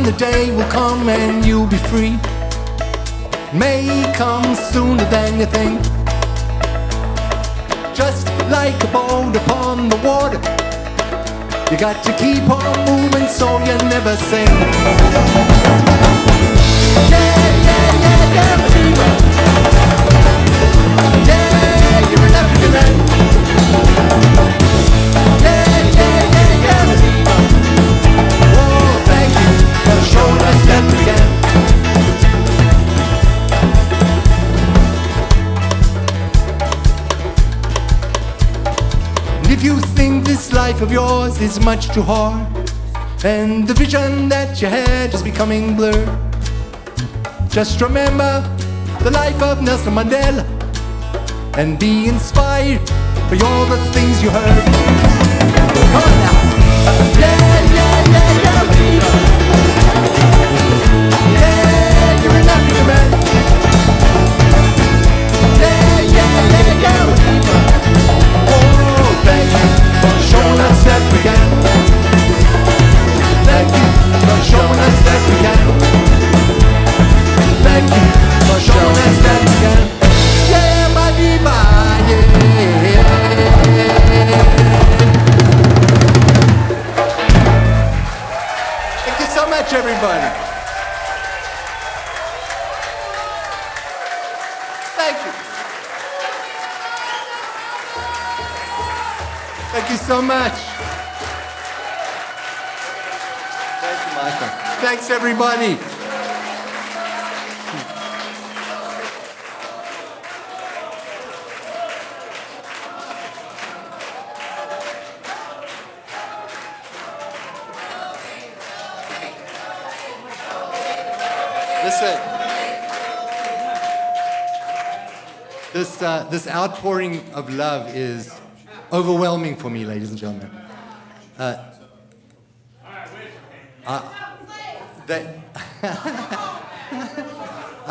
The day will come and you'll be free. May come sooner than you think. Just like a boat upon the water, you got to keep on moving so you never sink. Yeah, yeah, yeah, yeah, Madiba. Yeah, you're an African man. Yeah, yeah, yeah, yeah, Madiba. Oh, thank you for showing us that we can. And if you think this life of yours is much too hard, and the vision that you had is becoming blurred, just remember the life of Nelson Mandela and be inspired by all the things you heard. Come on now. Yeah, yeah, yeah, yeah, Medina. Yeah, you're an African man. Yeah, yeah, yeah, yeah, Medina. Oh, thank you for showing us that we can. Thank you for showing us that we can. Thank you for showing us that we can. Yeah, Madiba, yeah. Thank you so much, everybody. Thank you. Thank you so much. Thank you, Michael. Thanks, everybody. This outpouring of love is overwhelming for me, ladies and gentlemen. I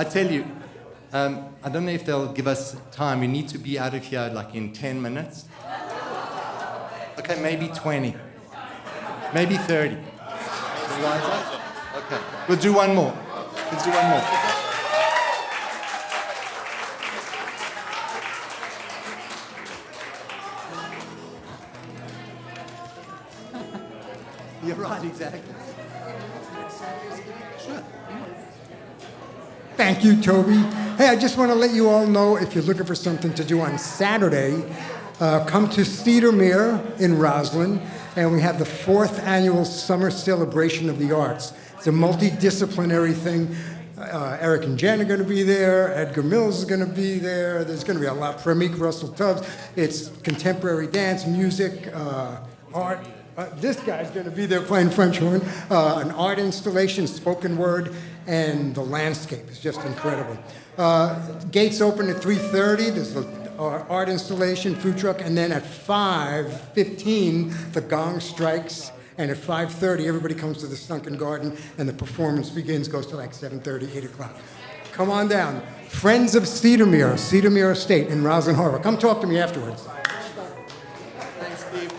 tell you, I don't know if they'll give us time. We need to be out of here like in 10 minutes. Okay, maybe 20. Maybe 30. Okay, we'll do one more. Let's do one more. You're right, exactly. Sure. Thank you, Toby. Hey, I just want to let you all know, if you're looking for something to do on Saturday, come to Cedarmere in Roslyn, and we have the 4th annual Summer Celebration of the Arts. It's a multidisciplinary thing. Eric and Jen are going to be there. Edgar Mills is going to be there. There's going to be a lot. Premique Russell Tubbs. It's contemporary dance, music, art. This guy's going to be there playing French horn. An art installation, spoken word, and the landscape is just incredible. Gates open at 3:30. There's the art installation, food truck, and then at 5:15 the gong strikes, and at 5:30 everybody comes to the Sunken Garden, and the performance begins, goes to like 7:30, 8 o'clock. Come on down. Friends of Cedarmere, Cedarmere Estate in Roslyn Harbor. Come talk to me afterwards. Thanks, Steve.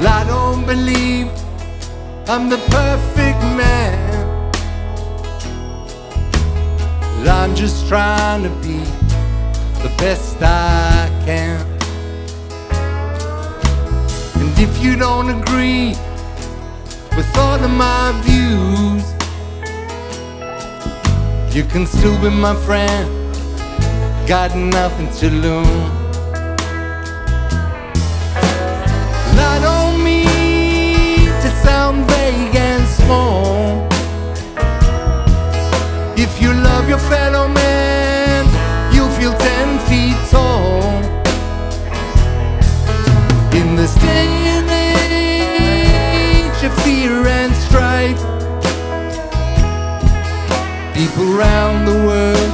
I don't believe I'm the perfect man. I'm just trying to be the best I can. And if you don't agree with all of my views, you can still be my friend. Got nothing to lose. I don't mean to sound vague and small. If you love your fellow man, you'll feel 10 feet tall. In this day and age of fear and strife, people around the world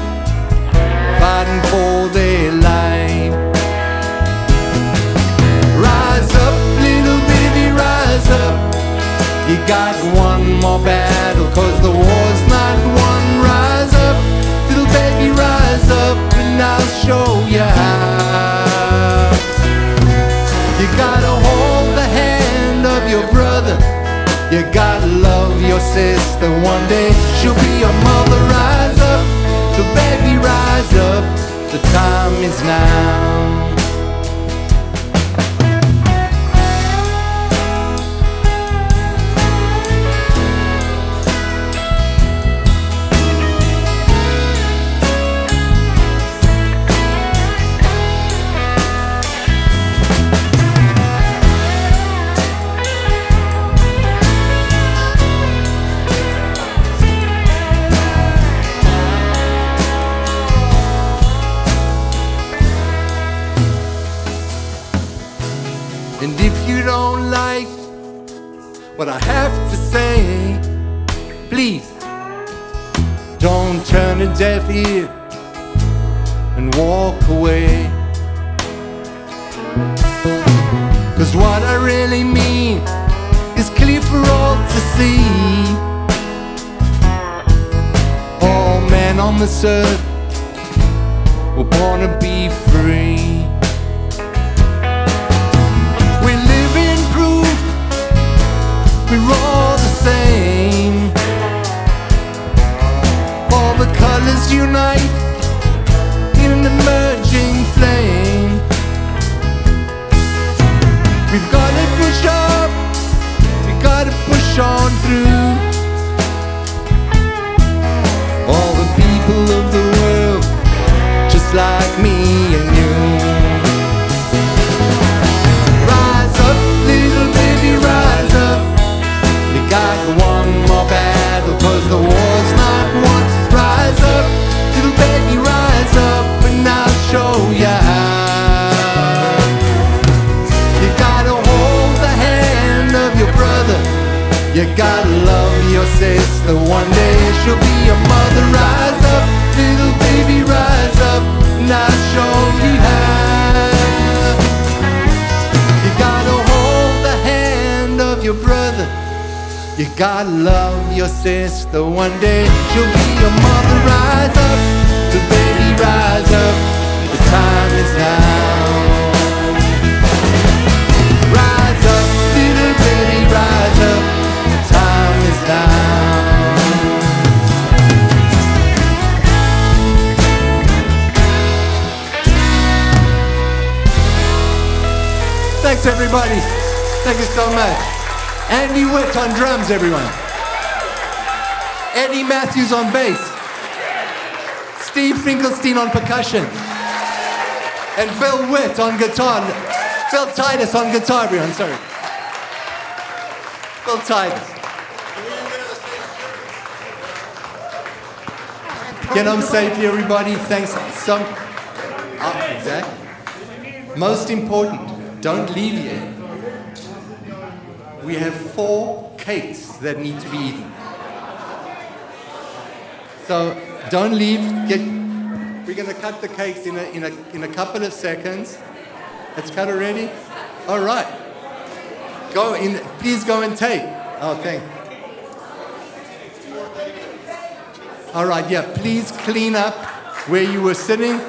fighting for their life. Rise up, little baby, rise up. You got one more battle, 'cause the war's not won. Rise up, little baby, rise up, and I'll show you how. You gotta hold the hand of your brother. You gotta love your sister. One day she'll be your mother. Rise up, little baby, rise up. The time is now. And if you don't like what I have to say, please don't turn a deaf ear and walk away. 'Cause what I really mean is clear for all to see. All men on this earth were born to be free. We're all the same. All the colors unite in an emerging flame. We've gotta push up, we gotta push on through. All the people of the world, just like me and you. Rise up, little baby, rise up. You got one more battle, 'cause the war's not won. Rise up, little baby, rise up, and I'll show you how. You gotta hold the hand of your brother. You gotta love your sister. One day she'll be your mother. Rise up, little baby, rise up, and I'll show you how. You gotta hold the hand of your brother. You gotta love your sister. One day she'll be your mother. Rise up, little baby, rise up. The time is now. Rise up, little baby, rise up. The time is now. Thanks, everybody. Thank you so much. Andy Witt on drums, everyone. Eddie Matthews on bass. Steve Finkelstein on percussion. And Phil Witt on guitar. Phil Titus on guitar, everyone, sorry. Phil Titus. Get home safely, everybody. Thanks. Exactly. Most important, don't leave yet. We have 4 cakes that need to be eaten. So don't leave. We're going to cut the cakes in a couple of seconds. It's cut already? All right. Go in. Please go and take. Oh, thank you. All right, yeah. Please clean up where you were sitting.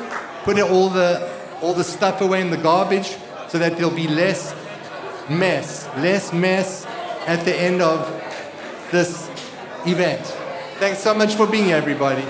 Put all the stuff away in the garbage so that there'll be less mess at the end of this event. Thanks so much for being here, everybody.